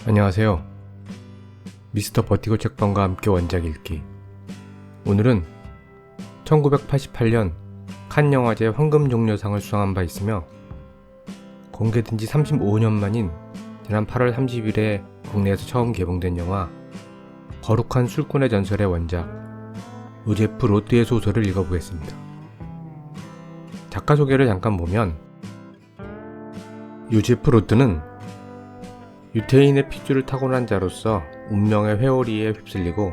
안녕하세요. 미스터 버티고 책방과 함께 원작 읽기. 오늘은 1988년 칸 영화제 황금종려상을 수상한 바 있으며 공개된 지 35년 만인 지난 8월 30일에 국내에서 처음 개봉된 영화 거룩한 술꾼의 전설의 원작 요제프 로트의 소설을 읽어보겠습니다. 작가 소개를 잠깐 보면, 요제프 로트는 유태인의 핏줄을 타고난 자로서 운명의 회오리에 휩쓸리고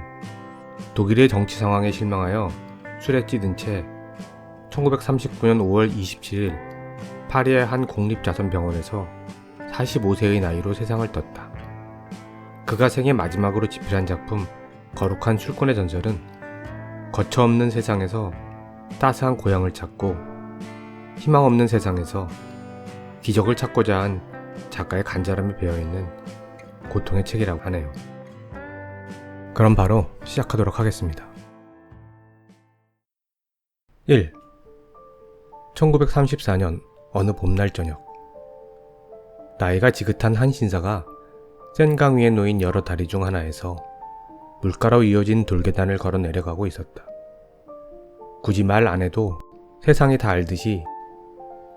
독일의 정치 상황에 실망하여 술에 찌든 채 1939년 5월 27일 파리의 한 공립자선병원에서 45세의 나이로 세상을 떴다. 그가 생애 마지막으로 집필한 작품 거룩한 술꾼의 전설은 거처없는 세상에서 따스한 고향을 찾고 희망 없는 세상에서 기적을 찾고자 한 작가의 간절함이 배어있는 고통의 책이라고 하네요. 그럼 바로 시작하도록 하겠습니다. 1. 1934년 어느 봄날 저녁, 나이가 지긋한 한 신사가 센강 위에 놓인 여러 다리 중 하나에서 물가로 이어진 돌계단을 걸어 내려가고 있었다. 굳이 말 안 해도 세상이 다 알듯이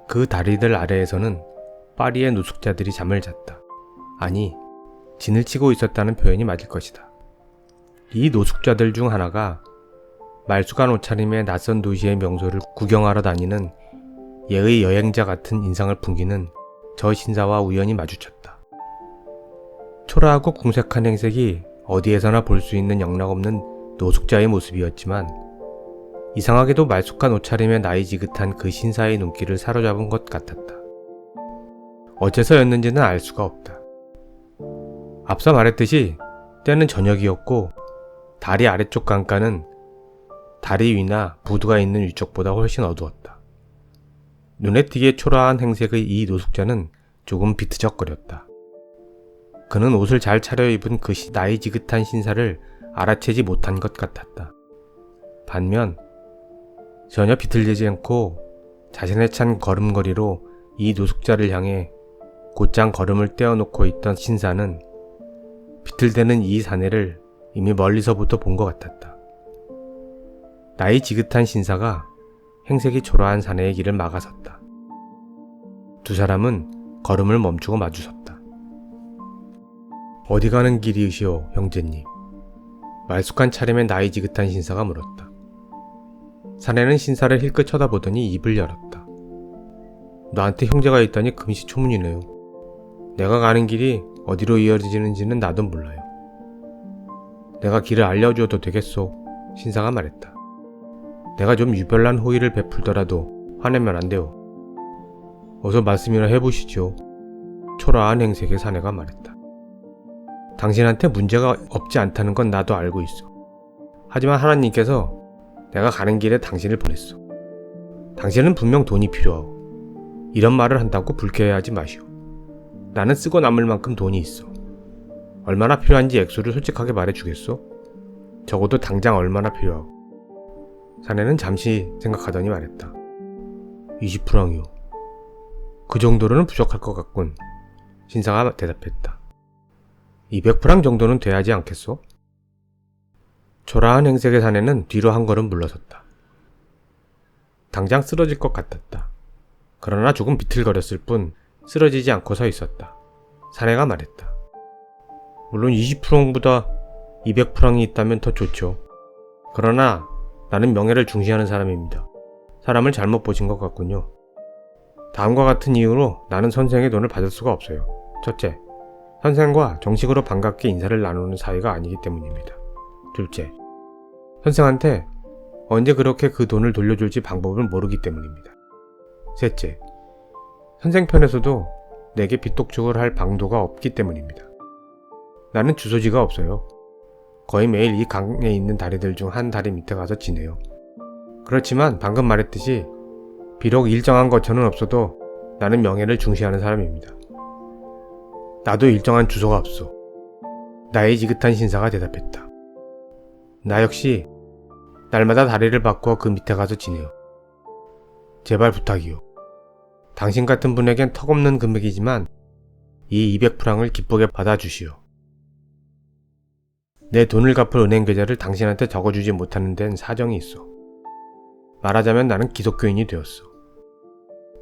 그 다리들 아래에서는 파리의 노숙자들이 잠을 잤다. 아니, 진을 치고 있었다는 표현이 맞을 것이다. 이 노숙자들 중 하나가 말쑥한 옷차림의 낯선 도시의 명소를 구경하러 다니는 예의 여행자 같은 인상을 풍기는 저 신사와 우연히 마주쳤다. 초라하고 궁색한 행색이 어디에서나 볼 수 있는 영락없는 노숙자의 모습이었지만, 이상하게도 말쑥한 옷차림의 나이 지긋한 그 신사의 눈길을 사로잡은 것 같았다. 어째서였는지는 알 수가 없다. 앞서 말했듯이 때는 저녁이었고 다리 아래쪽 강가는 다리 위나 부두가 있는 위쪽보다 훨씬 어두웠다. 눈에 띄게 초라한 행색의 이 노숙자는 조금 비트적거렸다. 그는 옷을 잘 차려입은 그 나이 지긋한 신사를 알아채지 못한 것 같았다. 반면 전혀 비틀대지 않고 자신의 찬 걸음걸이로 이 노숙자를 향해 곧장 걸음을 떼어놓고 있던 신사는 비틀대는 이 사내를 이미 멀리서부터 본 것 같았다. 나이 지긋한 신사가 행색이 초라한 사내의 길을 막아섰다. 두 사람은 걸음을 멈추고 마주섰다. 어디 가는 길이시오, 형제님? 말쑥한 차림의 나이 지긋한 신사가 물었다. 사내는 신사를 힐끗 쳐다보더니 입을 열었다. 나한테 형제가 있다니 금시초문이네요. 내가 가는 길이 어디로 이어지는지는 나도 몰라요. 내가 길을 알려주어도 되겠소, 신사가 말했다. 내가 좀 유별난 호의를 베풀더라도 화내면 안 돼요. 어서 말씀이나 해보시죠, 초라한 행색의 사내가 말했다. 당신한테 문제가 없지 않다는 건 나도 알고 있어. 하지만 하나님께서 내가 가는 길에 당신을 보냈어. 당신은 분명 돈이 필요하고 이런 말을 한다고 불쾌해하지 마시오. 나는 쓰고 남을 만큼 돈이 있어. 얼마나 필요한지 액수를 솔직하게 말해주겠소? 적어도 당장 얼마나 필요하고. 사내는 잠시 생각하더니 말했다. 20프랑이요. 그 정도로는 부족할 것 같군, 신사가 대답했다. 200프랑 정도는 돼야지 않겠소? 초라한 행색의 사내는 뒤로 한 걸음 물러섰다. 당장 쓰러질 것 같았다. 그러나 조금 비틀거렸을 뿐 쓰러지지 않고 서 있었다. 사내가 말했다. 물론 20프랑보다 200프랑이 있다면 더 좋죠. 그러나 나는 명예를 중시하는 사람입니다. 사람을 잘못 보신 것 같군요. 다음과 같은 이유로 나는 선생의 돈을 받을 수가 없어요. 첫째, 선생과 정식으로 반갑게 인사를 나누는 사이가 아니기 때문입니다. 둘째, 선생한테 언제 그렇게 그 돈을 돌려줄지 방법을 모르기 때문입니다. 셋째, 선생 편에서도 내게 빚독촉을 할 방도가 없기 때문입니다. 나는 주소지가 없어요. 거의 매일 이 강에 있는 다리들 중 한 다리 밑에 가서 지내요. 그렇지만 방금 말했듯이 비록 일정한 거처는 없어도 나는 명예를 중시하는 사람입니다. 나도 일정한 주소가 없어, 나이 지긋한 신사가 대답했다. 나 역시 날마다 다리를 바꾸어 그 밑에 가서 지내요. 제발 부탁이요. 당신 같은 분에겐 턱없는 금액이지만 이 200프랑을 기쁘게 받아주시오. 내 돈을 갚을 은행 계좌를 당신한테 적어주지 못하는 데는 사정이 있어. 말하자면 나는 기독교인이 되었어.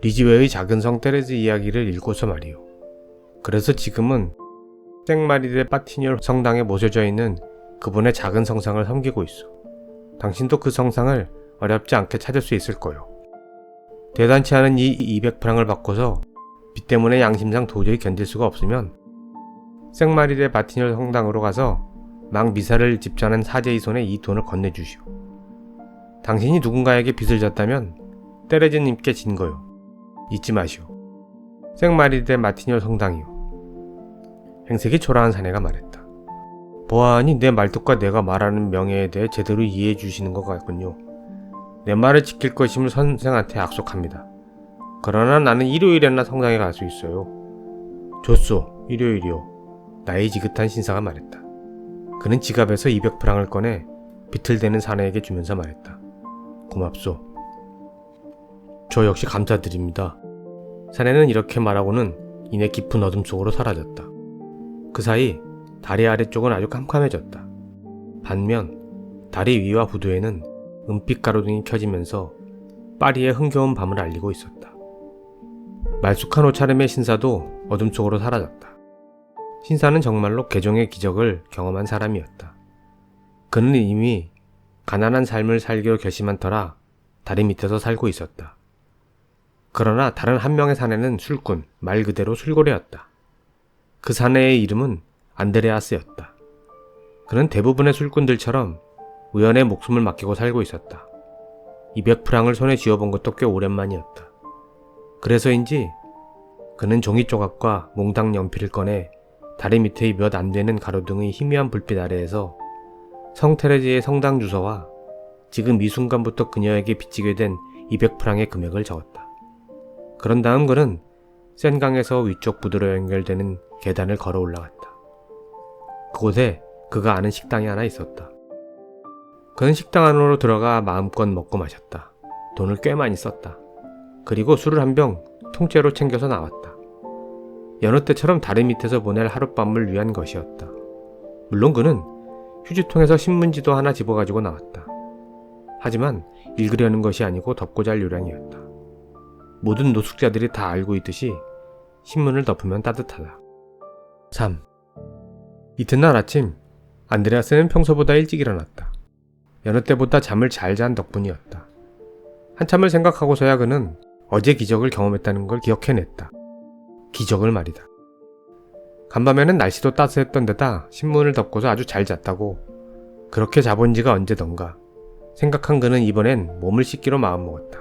리즈웨의 작은 성 테레즈 이야기를 읽고서 말이요. 그래서 지금은 생마리데 파티뇰 성당에 모셔져 있는 그분의 작은 성상을 섬기고 있어. 당신도 그 성상을 어렵지 않게 찾을 수 있을 거요. 대단치 않은 이 200프랑을 바꿔서 빚 때문에 양심상 도저히 견딜 수가 없으면 생마리데 파티뇰 성당으로 가서 막 미사를 집전한 사제의 손에 이 돈을 건네주시오. 당신이 누군가에게 빚을 졌다면 테레즈님께 진 거요. 잊지 마시오. 생마리데 마티뇰 성당이요. 행색이 초라한 사내가 말했다. 보아하니 내 말뚝과 내가 말하는 명예에 대해 제대로 이해해 주시는 것 같군요. 내 말을 지킬 것임을 선생한테 약속합니다. 그러나 나는 일요일에나 성당에 갈 수 있어요. 좋소, 일요일이요. 나이 지긋한 신사가 말했다. 그는 지갑에서 200프랑을 꺼내 비틀대는 사내에게 주면서 말했다. 고맙소. 저 역시 감사드립니다. 사내는 이렇게 말하고는 이내 깊은 어둠 속으로 사라졌다. 그 사이 다리 아래쪽은 아주 캄캄해졌다. 반면 다리 위와 부두에는 은빛 가로등이 켜지면서 파리의 흥겨운 밤을 알리고 있었다. 말쑥한 옷차림의 신사도 어둠 속으로 사라졌다. 신사는 정말로 개종의 기적을 경험한 사람이었다. 그는 이미 가난한 삶을 살기로 결심한 터라 다리 밑에서 살고 있었다. 그러나 다른 한 명의 사내는 술꾼, 말 그대로 술고래였다. 그 사내의 이름은 안드레아스였다. 그는 대부분의 술꾼들처럼 우연의 목숨을 맡기고 살고 있었다. 200프랑을 손에 쥐어본 것도 꽤 오랜만이었다. 그래서인지 그는 종이 조각과 몽당 연필을 꺼내 다리 밑의 몇 안 되는 가로등의 희미한 불빛 아래에서 성 테레즈의 성당 주소와 지금 이 순간부터 그녀에게 빚지게 된 200프랑의 금액을 적었다. 그런 다음 그는 센강에서 위쪽 부두로 연결되는 계단을 걸어 올라갔다. 그곳에 그가 아는 식당이 하나 있었다. 그는 식당 안으로 들어가 마음껏 먹고 마셨다. 돈을 꽤 많이 썼다. 그리고 술을 한 병 통째로 챙겨서 나왔다. 여느 때처럼 다리 밑에서 보낼 하룻밤을 위한 것이었다. 물론 그는 휴지통에서 신문지도 하나 집어가지고 나왔다. 하지만 읽으려는 것이 아니고 덮고 잘 요량이었다. 모든 노숙자들이 다 알고 있듯이 신문을 덮으면 따뜻하다. 3. 이튿날 아침 안드레아스는 평소보다 일찍 일어났다. 여느 때보다 잠을 잘 잔 덕분이었다. 한참을 생각하고서야 그는 어제 기적을 경험했다는 걸 기억해냈다. 기적을 말이다. 간밤에는 날씨도 따스했던 데다 신문을 덮고서 아주 잘 잤다고. 그렇게 자본 지가 언제던가 생각한 그는 이번엔 몸을 씻기로 마음먹었다.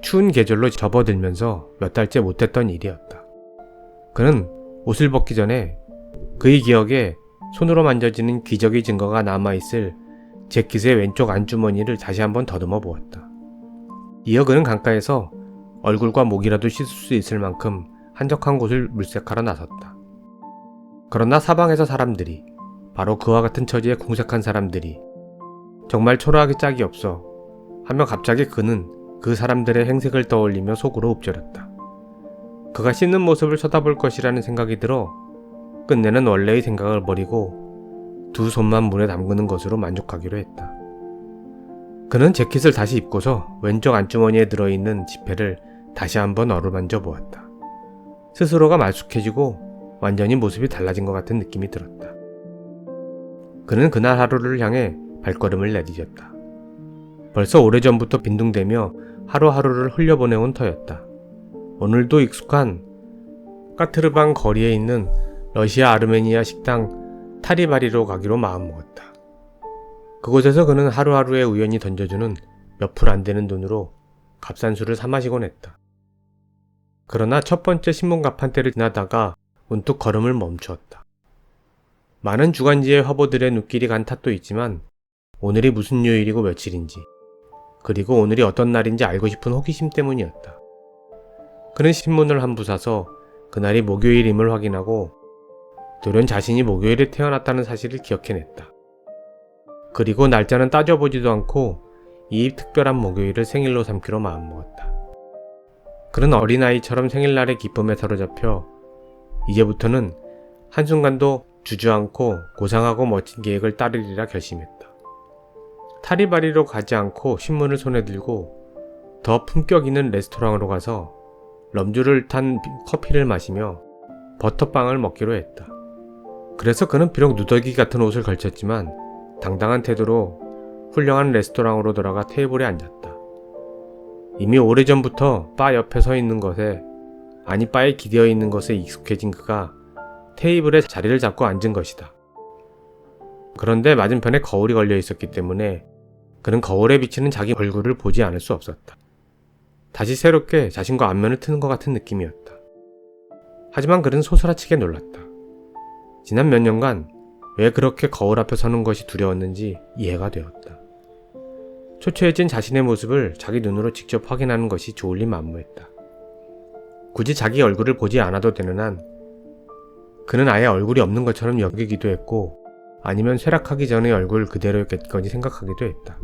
추운 계절로 접어들면서 몇 달째 못했던 일이었다. 그는 옷을 벗기 전에 그의 기억에 손으로 만져지는 기적의 증거가 남아있을 재킷의 왼쪽 안주머니를 다시 한번 더듬어 보았다. 이어 그는 강가에서 얼굴과 목이라도 씻을 수 있을 만큼 한적한 곳을 물색하러 나섰다. 그러나 사방에서 사람들이, 바로 그와 같은 처지에 궁색한 사람들이 정말 초라하게 짝이 없어 하며 갑자기 그는 그 사람들의 행색을 떠올리며 속으로 읊조렸다. 그가 씻는 모습을 쳐다볼 것이라는 생각이 들어 끝내는 원래의 생각을 버리고 두 손만 물에 담그는 것으로 만족하기로 했다. 그는 재킷을 다시 입고서 왼쪽 안주머니에 들어있는 지폐를 다시 한번 어루만져 보았다. 스스로가 말쑥해지고 완전히 모습이 달라진 것 같은 느낌이 들었다. 그는 그날 하루를 향해 발걸음을 내디뎠다. 벌써 오래전부터 빈둥대며 하루하루를 흘려보내온 터였다. 오늘도 익숙한 까트르방 거리에 있는 러시아 아르메니아 식당 타리바리로 가기로 마음먹었다. 그곳에서 그는 하루하루에 우연히 던져주는 몇 풀 안 되는 돈으로 값싼 술을 사 마시곤 했다. 그러나 첫 번째 신문 가판대를 지나다가 문득 걸음을 멈추었다. 많은 주간지의 화보들의 눈길이 간 탓도 있지만 오늘이 무슨 요일이고 며칠인지, 그리고 오늘이 어떤 날인지 알고 싶은 호기심 때문이었다. 그는 신문을 한 부 사서 그날이 목요일임을 확인하고 돌연 자신이 목요일에 태어났다는 사실을 기억해냈다. 그리고 날짜는 따져보지도 않고 이 특별한 목요일을 생일로 삼기로 마음먹었다. 그는 어린아이처럼 생일날의 기쁨에 사로잡혀 이제부터는 한순간도 주저앉고 고상하고 멋진 계획을 따르리라 결심했다. 타리바리로 가지 않고 신문을 손에 들고 더 품격 있는 레스토랑으로 가서 럼주를 탄 커피를 마시며 버터빵을 먹기로 했다. 그래서 그는 비록 누더기 같은 옷을 걸쳤지만 당당한 태도로 훌륭한 레스토랑으로 돌아가 테이블에 앉았다. 이미 오래전부터 바 옆에 서 있는 것에, 아니 바에 기대어 있는 것에 익숙해진 그가 테이블에 자리를 잡고 앉은 것이다. 그런데 맞은편에 거울이 걸려 있었기 때문에 그는 거울에 비치는 자기 얼굴을 보지 않을 수 없었다. 다시 새롭게 자신과 안면을 트는 것 같은 느낌이었다. 하지만 그는 소스라치게 놀랐다. 지난 몇 년간 왜 그렇게 거울 앞에 서는 것이 두려웠는지 이해가 되었다. 초췌해진 자신의 모습을 자기 눈으로 직접 확인하는 것이 좋을 리 만무했다. 굳이 자기 얼굴을 보지 않아도 되는 한 그는 아예 얼굴이 없는 것처럼 여기기도 했고, 아니면 쇠락하기 전의 얼굴 그대로였겠거니 생각하기도 했다.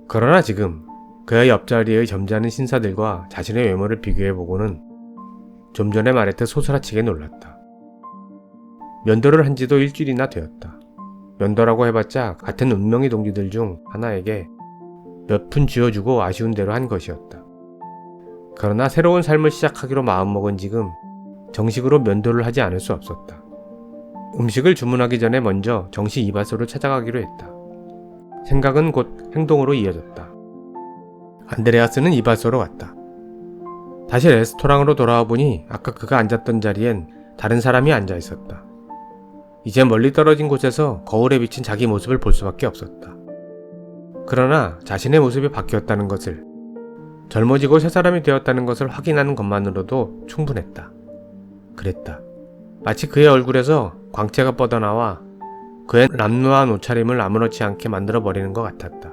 그러나 지금 그의 옆자리의 점잖은 신사들과 자신의 외모를 비교해보고는 좀 전에 말했듯 소스라치게 놀랐다. 면도를 한 지도 일주일이나 되었다. 면도라고 해봤자 같은 운명의 동지들 중 하나에게 몇 푼 쥐어주고 아쉬운 대로 한 것이었다. 그러나 새로운 삶을 시작하기로 마음먹은 지금 정식으로 면도를 하지 않을 수 없었다. 음식을 주문하기 전에 먼저 정시 이발소를 찾아가기로 했다. 생각은 곧 행동으로 이어졌다. 안드레아스는 이발소로 갔다. 다시 레스토랑으로 돌아와 보니 아까 그가 앉았던 자리엔 다른 사람이 앉아 있었다. 이제 멀리 떨어진 곳에서 거울에 비친 자기 모습을 볼 수밖에 없었다. 그러나 자신의 모습이 바뀌었다는 것을, 젊어지고 새 사람이 되었다는 것을 확인하는 것만으로도 충분했다. 그랬다. 마치 그의 얼굴에서 광채가 뻗어나와 그의 람루한 옷차림을 아무렇지 않게 만들어버리는 것 같았다.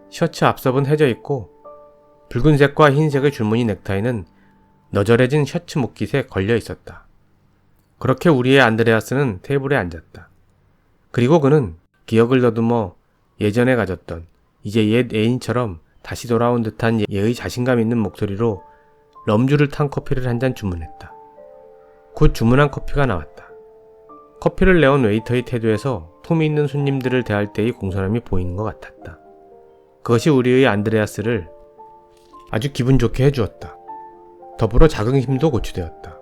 셔츠 앞섭은 해져 있고 붉은색과 흰색의 줄무늬 넥타이는 너절해진 셔츠 목깃에 걸려 있었다. 그렇게 우리의 안드레아스는 테이블에 앉았다. 그리고 그는 기억을 더듬어 예전에 가졌던, 이제 옛 애인처럼 다시 돌아온 듯한 예의 자신감 있는 목소리로 럼주를 탄 커피를 한 잔 주문했다. 곧 주문한 커피가 나왔다. 커피를 내온 웨이터의 태도에서 품위 있는 손님들을 대할 때의 공손함이 보이는 것 같았다. 그것이 우리의 안드레아스를 아주 기분 좋게 해주었다. 더불어 자긍심도 고취되었다.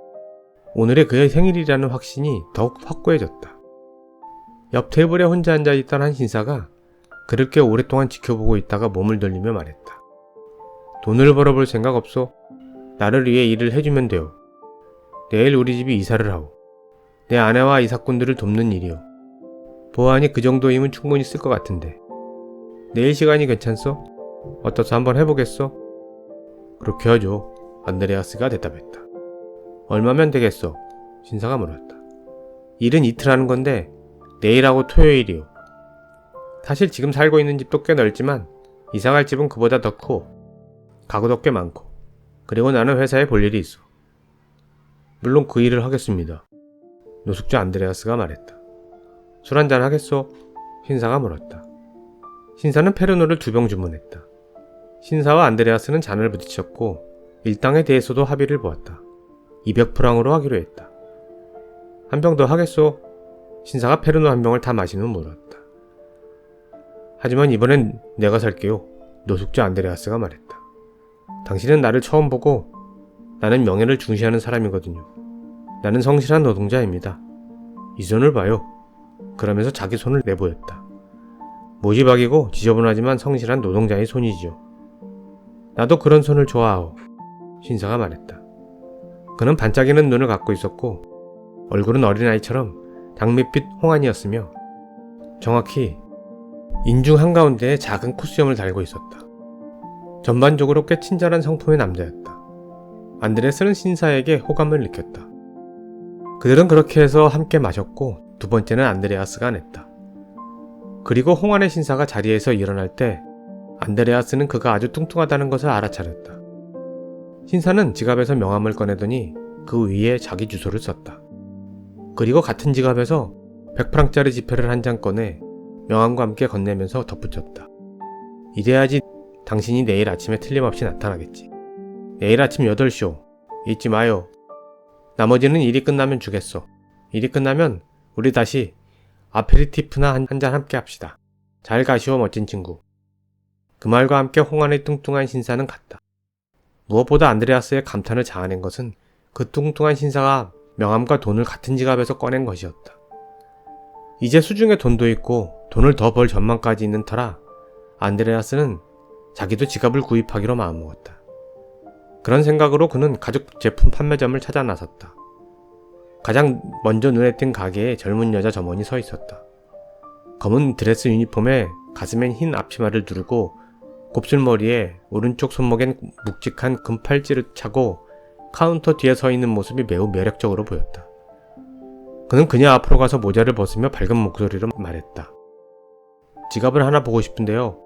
오늘의 그의 생일이라는 확신이 더욱 확고해졌다. 옆 테이블에 혼자 앉아있던 한 신사가 그를 꽤 오랫동안 지켜보고 있다가 몸을 돌리며 말했다. 돈을 벌어볼 생각 없소? 나를 위해 일을 해주면 돼요. 내일 우리 집이 이사를 하오. 내 아내와 이사꾼들을 돕는 일이오. 보아하니 그 정도이면 충분히 쓸 것 같은데. 내일 시간이 괜찮소? 어떠서 한번 해보겠소? 그렇게 하죠. 안드레아스가 대답했다. 얼마면 되겠소? 신사가 물었다. 일은 이틀 하는 건데 내일하고 토요일이오. 사실 지금 살고 있는 집도 꽤 넓지만 이사갈 집은 그보다 더 크고 가구도 꽤 많고, 그리고 나는 회사에 볼 일이 있어. 물론 그 일을 하겠습니다. 노숙자 안드레아스가 말했다. 술 한잔 하겠소? 신사가 물었다. 신사는 페르노를 2병 주문했다. 신사와 안드레아스는 잔을 부딪혔고 일당에 대해서도 합의를 보았다. 200프랑으로 하기로 했다. 한 병 더 하겠소? 신사가 페르노 한 병을 다 마신 후 물었다. 하지만 이번엔 내가 살게요. 노숙자 안드레아스가 말했다. 당신은 나를 처음 보고 나는 명예를 중시하는 사람이거든요. 나는 성실한 노동자입니다. 이 손을 봐요. 그러면서 자기 손을 내보였다. 모지박이고 지저분하지만 성실한 노동자의 손이지요. 나도 그런 손을 좋아하오. 신사가 말했다. 그는 반짝이는 눈을 갖고 있었고 얼굴은 어린아이처럼 장밋빛 홍안이었으며 정확히 인중 한가운데에 작은 코수염을 달고 있었다. 전반적으로 꽤 친절한 성품의 남자였다. 안드레스는 신사에게 호감을 느꼈다. 그들은 그렇게 해서 함께 마셨고 두 번째는 안드레아스가 냈다. 그리고 홍안의 신사가 자리에서 일어날 때 안드레아스는 그가 아주 뚱뚱하다는 것을 알아차렸다. 신사는 지갑에서 명함을 꺼내더니 그 위에 자기 주소를 썼다. 그리고 같은 지갑에서 100프랑짜리 지폐를 한 장 꺼내 명함과 함께 건네면서 덧붙였다. 이래야지 당신이 내일 아침에 틀림없이 나타나겠지. 내일 아침 8시오. 잊지 마요. 나머지는 일이 끝나면 주겠소. 일이 끝나면 우리 다시 아페리티프나 한 잔 함께 합시다. 잘 가시오 멋진 친구. 그 말과 함께 홍안의 뚱뚱한 신사는 갔다. 무엇보다 안드레아스의 감탄을 자아낸 것은 그 뚱뚱한 신사가 명함과 돈을 같은 지갑에서 꺼낸 것이었다. 이제 수중에 돈도 있고 돈을 더 벌 전망까지 있는 터라 안드레아스는 자기도 지갑을 구입하기로 마음먹었다. 그런 생각으로 그는 가죽 제품 판매점을 찾아 나섰다. 가장 먼저 눈에 띈 가게에 젊은 여자 점원이 서 있었다. 검은 드레스 유니폼에 가슴엔 흰 앞치마를 두르고 곱슬머리에 오른쪽 손목엔 묵직한 금팔찌를 차고 카운터 뒤에 서 있는 모습이 매우 매력적으로 보였다. 그는 그녀 앞으로 가서 모자를 벗으며 밝은 목소리로 말했다. 지갑을 하나 보고 싶은데요.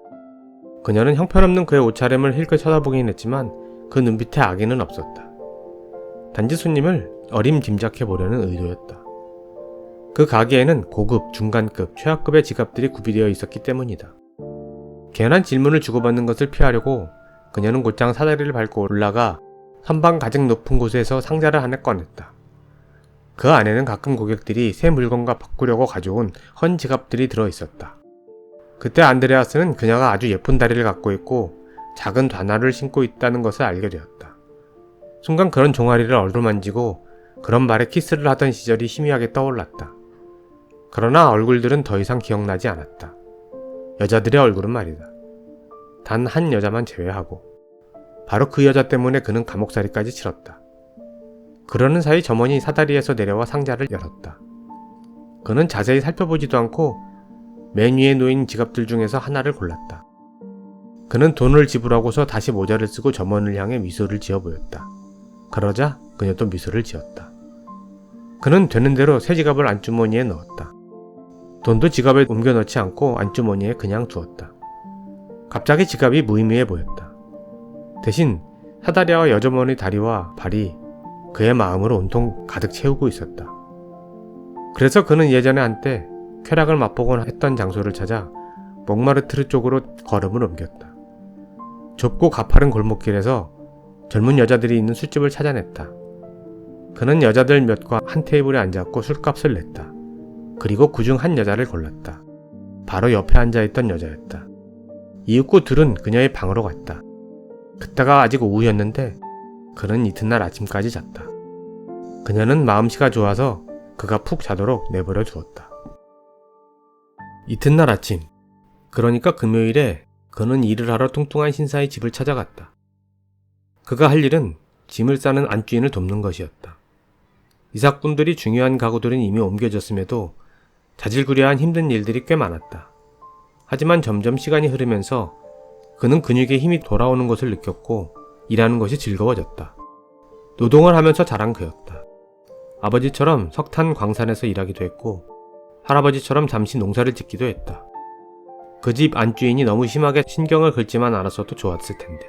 그녀는 형편없는 그의 옷차림을 힐끗 쳐다보긴 했지만 그 눈빛에 악의는 없었다. 단지 손님을 어림짐작해 보려는 의도였다. 그 가게에는 고급, 중간급, 최하급의 지갑들이 구비되어 있었기 때문이다. 괜한 질문을 주고받는 것을 피하려고 그녀는 곧장 사다리를 밟고 올라가 선방 가장 높은 곳에서 상자를 하나 꺼냈다. 그 안에는 가끔 고객들이 새 물건과 바꾸려고 가져온 헌 지갑들이 들어있었다. 그때 안드레아스는 그녀가 아주 예쁜 다리를 갖고 있고 작은 단화를 신고 있다는 것을 알게 되었다. 순간 그런 종아리를 어루만지고 그런 말에 키스를 하던 시절이 희미하게 떠올랐다. 그러나 얼굴들은 더 이상 기억나지 않았다. 여자들의 얼굴은 말이다. 단 한 여자만 제외하고 바로 그 여자 때문에 그는 감옥살이까지 치렀다. 그러는 사이 점원이 사다리에서 내려와 상자를 열었다. 그는 자세히 살펴보지도 않고 맨 위에 놓인 지갑들 중에서 하나를 골랐다. 그는 돈을 지불하고서 다시 모자를 쓰고 점원을 향해 미소를 지어 보였다. 그러자 그녀도 미소를 지었다. 그는 되는 대로 새 지갑을 안주머니에 넣었다. 돈도 지갑에 옮겨 넣지 않고 안주머니에 그냥 두었다. 갑자기 지갑이 무의미해 보였다. 대신 사다리와 여점원의 다리와 발이 그의 마음을 온통 가득 채우고 있었다. 그래서 그는 예전에 한때 쾌락을 맛보곤 했던 장소를 찾아 몽마르트르 쪽으로 걸음을 옮겼다. 좁고 가파른 골목길에서 젊은 여자들이 있는 술집을 찾아냈다. 그는 여자들 몇과 한 테이블에 앉았고 술값을 냈다. 그리고 그중 한 여자를 골랐다. 바로 옆에 앉아있던 여자였다. 이윽고 둘은 그녀의 방으로 갔다. 그때가 아직 오후였는데 그는 이튿날 아침까지 잤다. 그녀는 마음씨가 좋아서 그가 푹 자도록 내버려 두었다. 이튿날 아침, 그러니까 금요일에 그는 일을 하러 뚱뚱한 신사의 집을 찾아갔다. 그가 할 일은 짐을 싸는 안주인을 돕는 것이었다. 이삭분들이 중요한 가구들은 이미 옮겨졌음에도 자질구레한 힘든 일들이 꽤 많았다. 하지만 점점 시간이 흐르면서 그는 근육에 힘이 돌아오는 것을 느꼈고 일하는 것이 즐거워졌다. 노동을 하면서 자란 그였다. 아버지처럼 석탄 광산에서 일하기도 했고 할아버지처럼 잠시 농사를 짓기도 했다. 그 집 안주인이 너무 심하게 신경을 긁지만 않았어도 좋았을 텐데.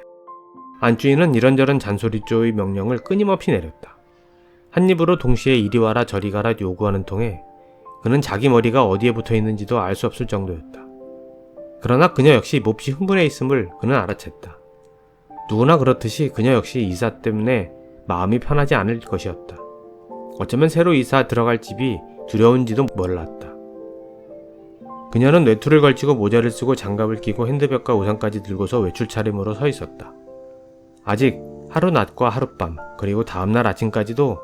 안주인은 이런저런 잔소리조의 명령을 끊임없이 내렸다. 한 입으로 동시에 이리 와라 저리 가라 요구하는 통에 그는 자기 머리가 어디에 붙어 있는지도 알 수 없을 정도였다. 그러나 그녀 역시 몹시 흥분해 있음을 그는 알아챘다. 누구나 그렇듯이 그녀 역시 이사 때문에 마음이 편하지 않을 것이었다. 어쩌면 새로 이사 들어갈 집이 두려운지도 몰랐다. 그녀는 외투를 걸치고 모자를 쓰고 장갑을 끼고 핸드백과 우산까지 들고서 외출 차림으로 서 있었다. 아직 하루 낮과 하룻밤 그리고 다음날 아침까지도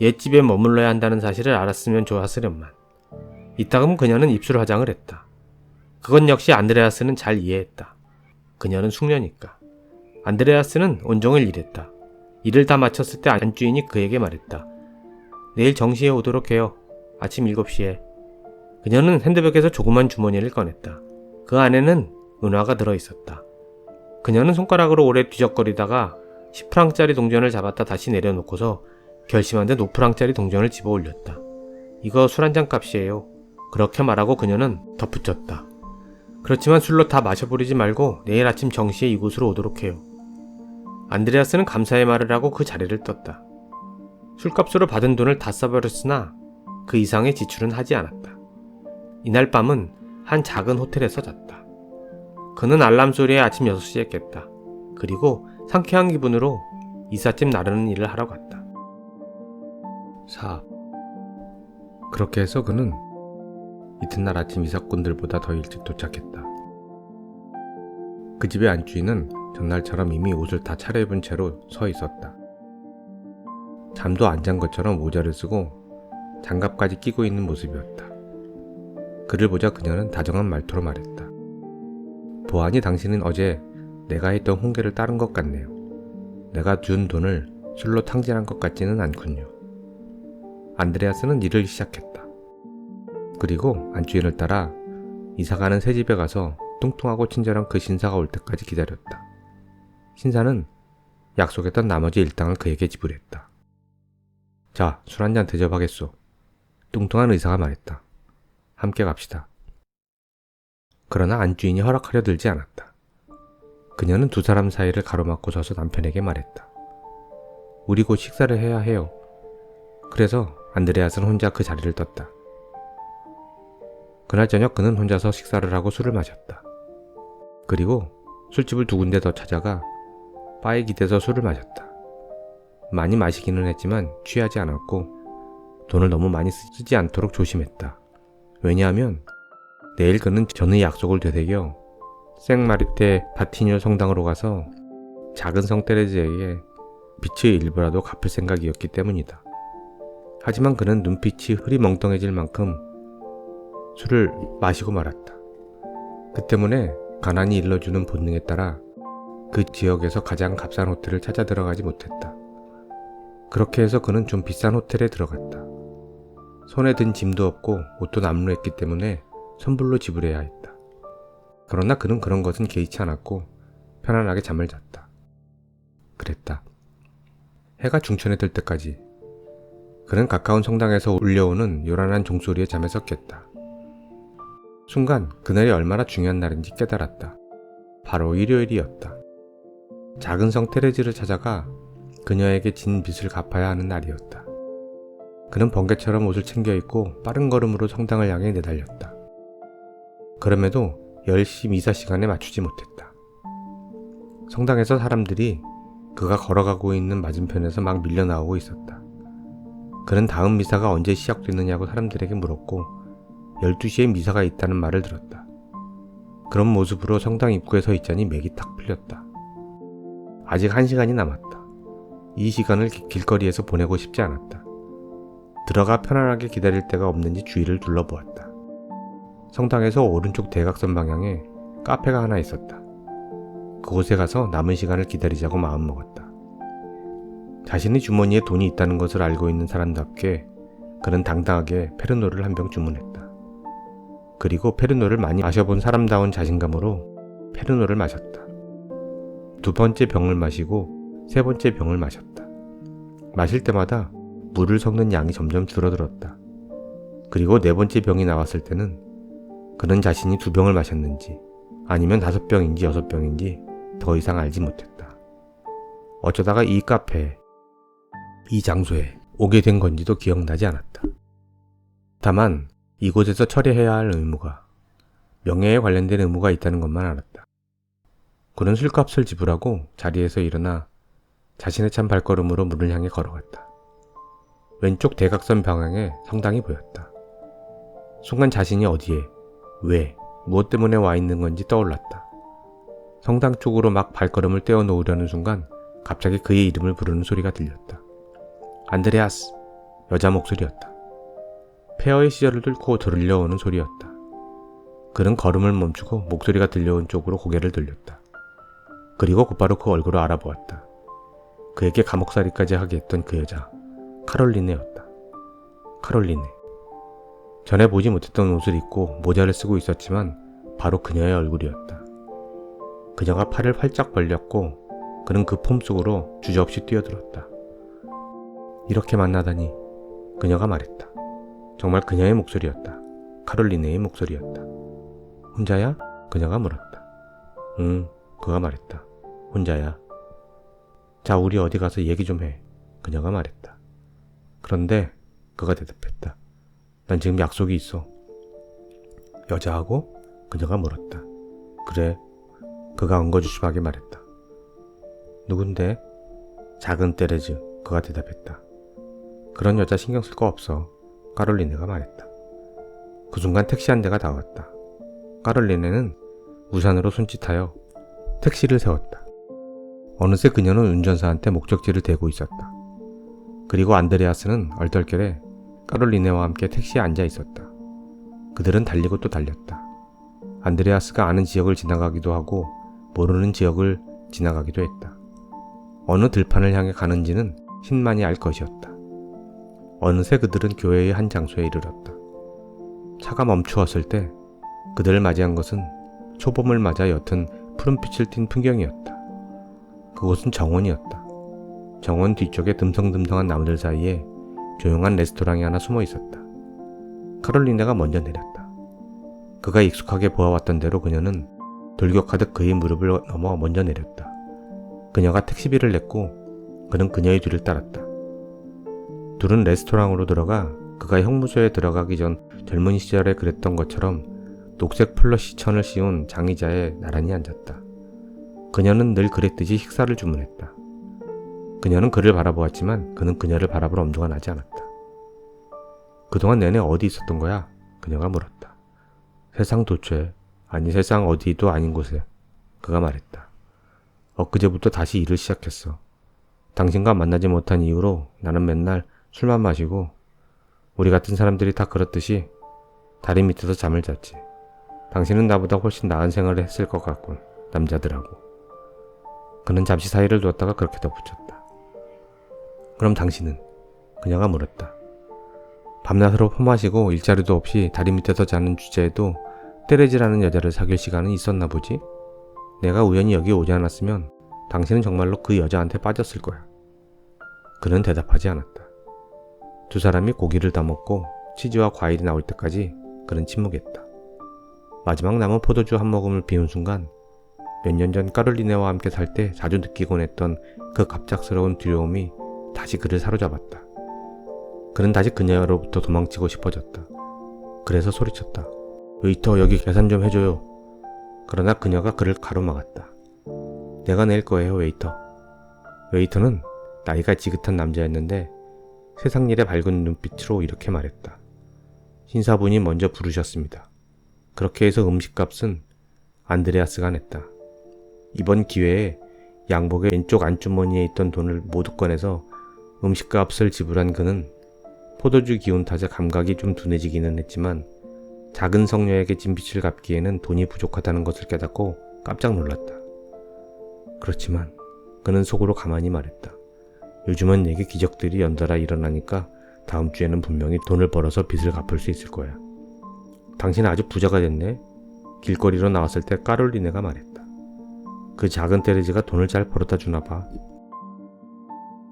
옛집에 머물러야 한다는 사실을 알았으면 좋았으련만. 이따금 그녀는 입술 화장을 했다. 그건 역시 안드레아스는 잘 이해했다. 그녀는 숙녀니까. 안드레아스는 온종일 일했다. 일을 다 마쳤을 때 안주인이 그에게 말했다. 내일 정시에 오도록 해요. 아침 7시에. 그녀는 핸드백에서 조그만 주머니를 꺼냈다. 그 안에는 은화가 들어있었다. 그녀는 손가락으로 오래 뒤적거리다가 10프랑짜리 동전을 잡았다 다시 내려놓고서 결심한 듯 5프랑짜리 동전을 집어 올렸다. 이거 술 한잔 값이에요. 그렇게 말하고 그녀는 덧붙였다. 그렇지만 술로 다 마셔버리지 말고 내일 아침 정시에 이곳으로 오도록 해요. 안드레아스는 감사의 말을 하고 그 자리를 떴다. 술값으로 받은 돈을 다 써버렸으나 그 이상의 지출은 하지 않았다. 이날 밤은 한 작은 호텔에서 잤다. 그는 알람 소리에 아침 6시에 깼다. 그리고 상쾌한 기분으로 이삿짐 나르는 일을 하러 갔다. 4. 그렇게 해서 그는 이튿날 아침 이삭꾼들보다 더 일찍 도착했다. 그 집의 안주인은 전날처럼 이미 옷을 다 차려입은 채로 서 있었다. 잠도 안 잔 것처럼 모자를 쓰고 장갑까지 끼고 있는 모습이었다. 그를 보자 그녀는 다정한 말투로 말했다. 보아하니 당신은 어제 내가 했던 홍게를 따른 것 같네요. 내가 준 돈을 술로 탕진한 것 같지는 않군요. 안드레아스는 일을 시작했다. 그리고 안주인을 따라 이사가는 새 집에 가서 뚱뚱하고 친절한 그 신사가 올 때까지 기다렸다. 신사는 약속했던 나머지 일당을 그에게 지불했다. 자, 술 한잔 대접하겠소. 뚱뚱한 의사가 말했다. 함께 갑시다. 그러나 안주인이 허락하려 들지 않았다. 그녀는 두 사람 사이를 가로막고 서서 남편에게 말했다. 우리 곧 식사를 해야 해요. 그래서 안드레아스는 혼자 그 자리를 떴다. 그날 저녁 그는 혼자서 식사를 하고 술을 마셨다. 그리고 술집을 두 군데 더 찾아가 바에 기대서 술을 마셨다. 많이 마시기는 했지만 취하지 않았고 돈을 너무 많이 쓰지 않도록 조심했다. 왜냐하면 내일 그는 전의 약속을 되새겨 생마르테 바티뉴 성당으로 가서 작은 성 테레즈에게 빚의 일부라도 갚을 생각이었기 때문이다. 하지만 그는 눈빛이 흐리멍텅해질 만큼 술을 마시고 말았다. 그 때문에 가난이 일러주는 본능에 따라 그 지역에서 가장 값싼 호텔을 찾아 들어가지 못했다. 그렇게 해서 그는 좀 비싼 호텔에 들어갔다. 손에 든 짐도 없고 옷도 남루했기 때문에 선불로 지불해야 했다. 그러나 그는 그런 것은 개의치 않았고 편안하게 잠을 잤다. 그랬다. 해가 중천에 들 때까지 그는 가까운 성당에서 울려오는 요란한 종소리에 잠에서 깼다. 순간 그날이 얼마나 중요한 날인지 깨달았다. 바로 일요일이었다. 작은 성 테레즈를 찾아가 그녀에게 진 빚을 갚아야 하는 날이었다. 그는 번개처럼 옷을 챙겨 입고 빠른 걸음으로 성당을 향해 내달렸다. 그럼에도 10시 미사 시간에 맞추지 못했다. 성당에서 사람들이 그가 걸어가고 있는 맞은편에서 막 밀려 나오고 있었다. 그는 다음 미사가 언제 시작되느냐고 사람들에게 물었고 12시에 미사가 있다는 말을 들었다. 그런 모습으로 성당 입구에 서 있자니 맥이 탁 풀렸다. 아직 1시간이 남았다. 이 시간을 길거리에서 보내고 싶지 않았다. 들어가 편안하게 기다릴 데가 없는지 주위를 둘러보았다. 성당에서 오른쪽 대각선 방향에 카페가 하나 있었다. 그곳에 가서 남은 시간을 기다리자고 마음먹었다. 자신의 주머니에 돈이 있다는 것을 알고 있는 사람답게 그는 당당하게 페르노를 한 병 주문했다. 그리고 페르노를 많이 마셔본 사람다운 자신감으로 페르노를 마셨다. 두 번째 병을 마시고 세 번째 병을 마셨다. 마실 때마다 물을 섞는 양이 점점 줄어들었다. 그리고 네 번째 병이 나왔을 때는 그는 자신이 2병을 마셨는지 아니면 5병인지 6병인지 더 이상 알지 못했다. 어쩌다가 이 카페에, 이 장소에 오게 된 건지도 기억나지 않았다. 다만 이곳에서 처리해야 할 의무가, 명예에 관련된 의무가 있다는 것만 알았다. 그는 술값을 지불하고 자리에서 일어나 자신의 찬 발걸음으로 문을 향해 걸어갔다. 왼쪽 대각선 방향에 성당이 보였다. 순간 자신이 어디에, 왜, 무엇 때문에 와 있는 건지 떠올랐다. 성당 쪽으로 막 발걸음을 떼어놓으려는 순간 갑자기 그의 이름을 부르는 소리가 들렸다. 안드레아스! 여자 목소리였다. 폐허의 시절을 뚫고 들려오는 소리였다. 그는 걸음을 멈추고 목소리가 들려온 쪽으로 고개를 돌렸다. 그리고 곧바로 그 얼굴을 알아보았다. 그에게 감옥살이까지 하게 했던 그 여자, 카롤리네였다. 카롤리네. 전에 보지 못했던 옷을 입고 모자를 쓰고 있었지만 바로 그녀의 얼굴이었다. 그녀가 팔을 활짝 벌렸고 그는 그 폼 속으로 주저없이 뛰어들었다. 이렇게 만나다니, 그녀가 말했다. 정말 그녀의 목소리였다. 카롤리네의 목소리였다. 혼자야? 그녀가 물었다. 응, 그가 말했다. 혼자야. 자, 우리 어디 가서 얘기 좀 해. 그녀가 말했다. 그런데 그가 대답했다. 난 지금 약속이 있어. 여자하고? 그녀가 물었다. 그래. 그가 엉거주춤하게 말했다. 누군데? 작은 테레즈. 그가 대답했다. 그런 여자 신경 쓸 거 없어. 카롤리네가 말했다. 그 순간 택시 한 대가 다가왔다. 카롤리네는 우산으로 손짓하여 택시를 세웠다. 어느새 그녀는 운전사한테 목적지를 대고 있었다. 그리고 안드레아스는 얼떨결에 카롤리네와 함께 택시에 앉아 있었다. 그들은 달리고 또 달렸다. 안드레아스가 아는 지역을 지나가기도 하고 모르는 지역을 지나가기도 했다. 어느 들판을 향해 가는지는 신만이 알 것이었다. 어느새 그들은 교회의 한 장소에 이르렀다. 차가 멈추었을 때 그들을 맞이한 것은 초봄을 맞아 옅은 푸른빛을 띤 풍경이었다. 그곳은 정원이었다. 정원 뒤쪽에 듬성듬성한 나무들 사이에 조용한 레스토랑이 하나 숨어 있었다. 카롤리네가 먼저 내렸다. 그가 익숙하게 보아왔던 대로 그녀는 돌격하듯 그의 무릎을 넘어 먼저 내렸다. 그녀가 택시비를 냈고 그는 그녀의 뒤를 따랐다. 둘은 레스토랑으로 들어가 그가 형무소에 들어가기 전 젊은 시절에 그랬던 것처럼 녹색 플러시 천을 씌운 장의자에 나란히 앉았다. 그녀는 늘 그랬듯이 식사를 주문했다. 그녀는 그를 바라보았지만 그는 그녀를 바라볼 엄두가 나지 않았다. 그동안 내내 어디 있었던 거야? 그녀가 물었다. 세상 도처에, 아니 세상 어디도 아닌 곳에. 그가 말했다. 엊그제부터 다시 일을 시작했어. 당신과 만나지 못한 이후로 나는 맨날 술만 마시고 우리 같은 사람들이 다 그렇듯이 다리 밑에서 잠을 잤지. 당신은 나보다 훨씬 나은 생활을 했을 것 같군. 남자들하고. 그는 잠시 사이를 두었다가 그렇게 덧붙였다. 그럼 당신은? 그녀가 물었다. 밤낮으로 퍼마시고 일자리도 없이 다리 밑에서 자는 주제에도 때레지라는 여자를 사귈 시간은 있었나 보지? 내가 우연히 여기 오지 않았으면 당신은 정말로 그 여자한테 빠졌을 거야. 그는 대답하지 않았다. 두 사람이 고기를 다 먹고 치즈와 과일이 나올 때까지 그는 침묵했다. 마지막 남은 포도주 한 모금을 비운 순간 몇 년 전 카롤리네와 함께 살 때 자주 느끼곤 했던 그 갑작스러운 두려움이 다시 그를 사로잡았다. 그는 다시 그녀로부터 도망치고 싶어졌다. 그래서 소리쳤다. 웨이터, 여기 계산 좀 해줘요. 그러나 그녀가 그를 가로막았다. 내가 낼 거예요, 웨이터. 웨이터는 나이가 지긋한 남자였는데 세상 일에 밝은 눈빛으로 이렇게 말했다. 신사분이 먼저 부르셨습니다. 그렇게 해서 음식값은 안드레아스가 냈다. 이번 기회에 양복의 왼쪽 안주머니에 있던 돈을 모두 꺼내서 음식값을 지불한 그는 포도주 기운 탓에 감각이 좀 둔해지기는 했지만 작은 성녀에게 진빚을 갚기에는 돈이 부족하다는 것을 깨닫고 깜짝 놀랐다. 그렇지만 그는 속으로 가만히 말했다. 요즘은 내게 기적들이 연달아 일어나니까 다음 주에는 분명히 돈을 벌어서 빚을 갚을 수 있을 거야. 당신은 아주 부자가 됐네. 길거리로 나왔을 때 카롤리네가 말했다. 그 작은 테레지가 돈을 잘 벌어다 주나 봐.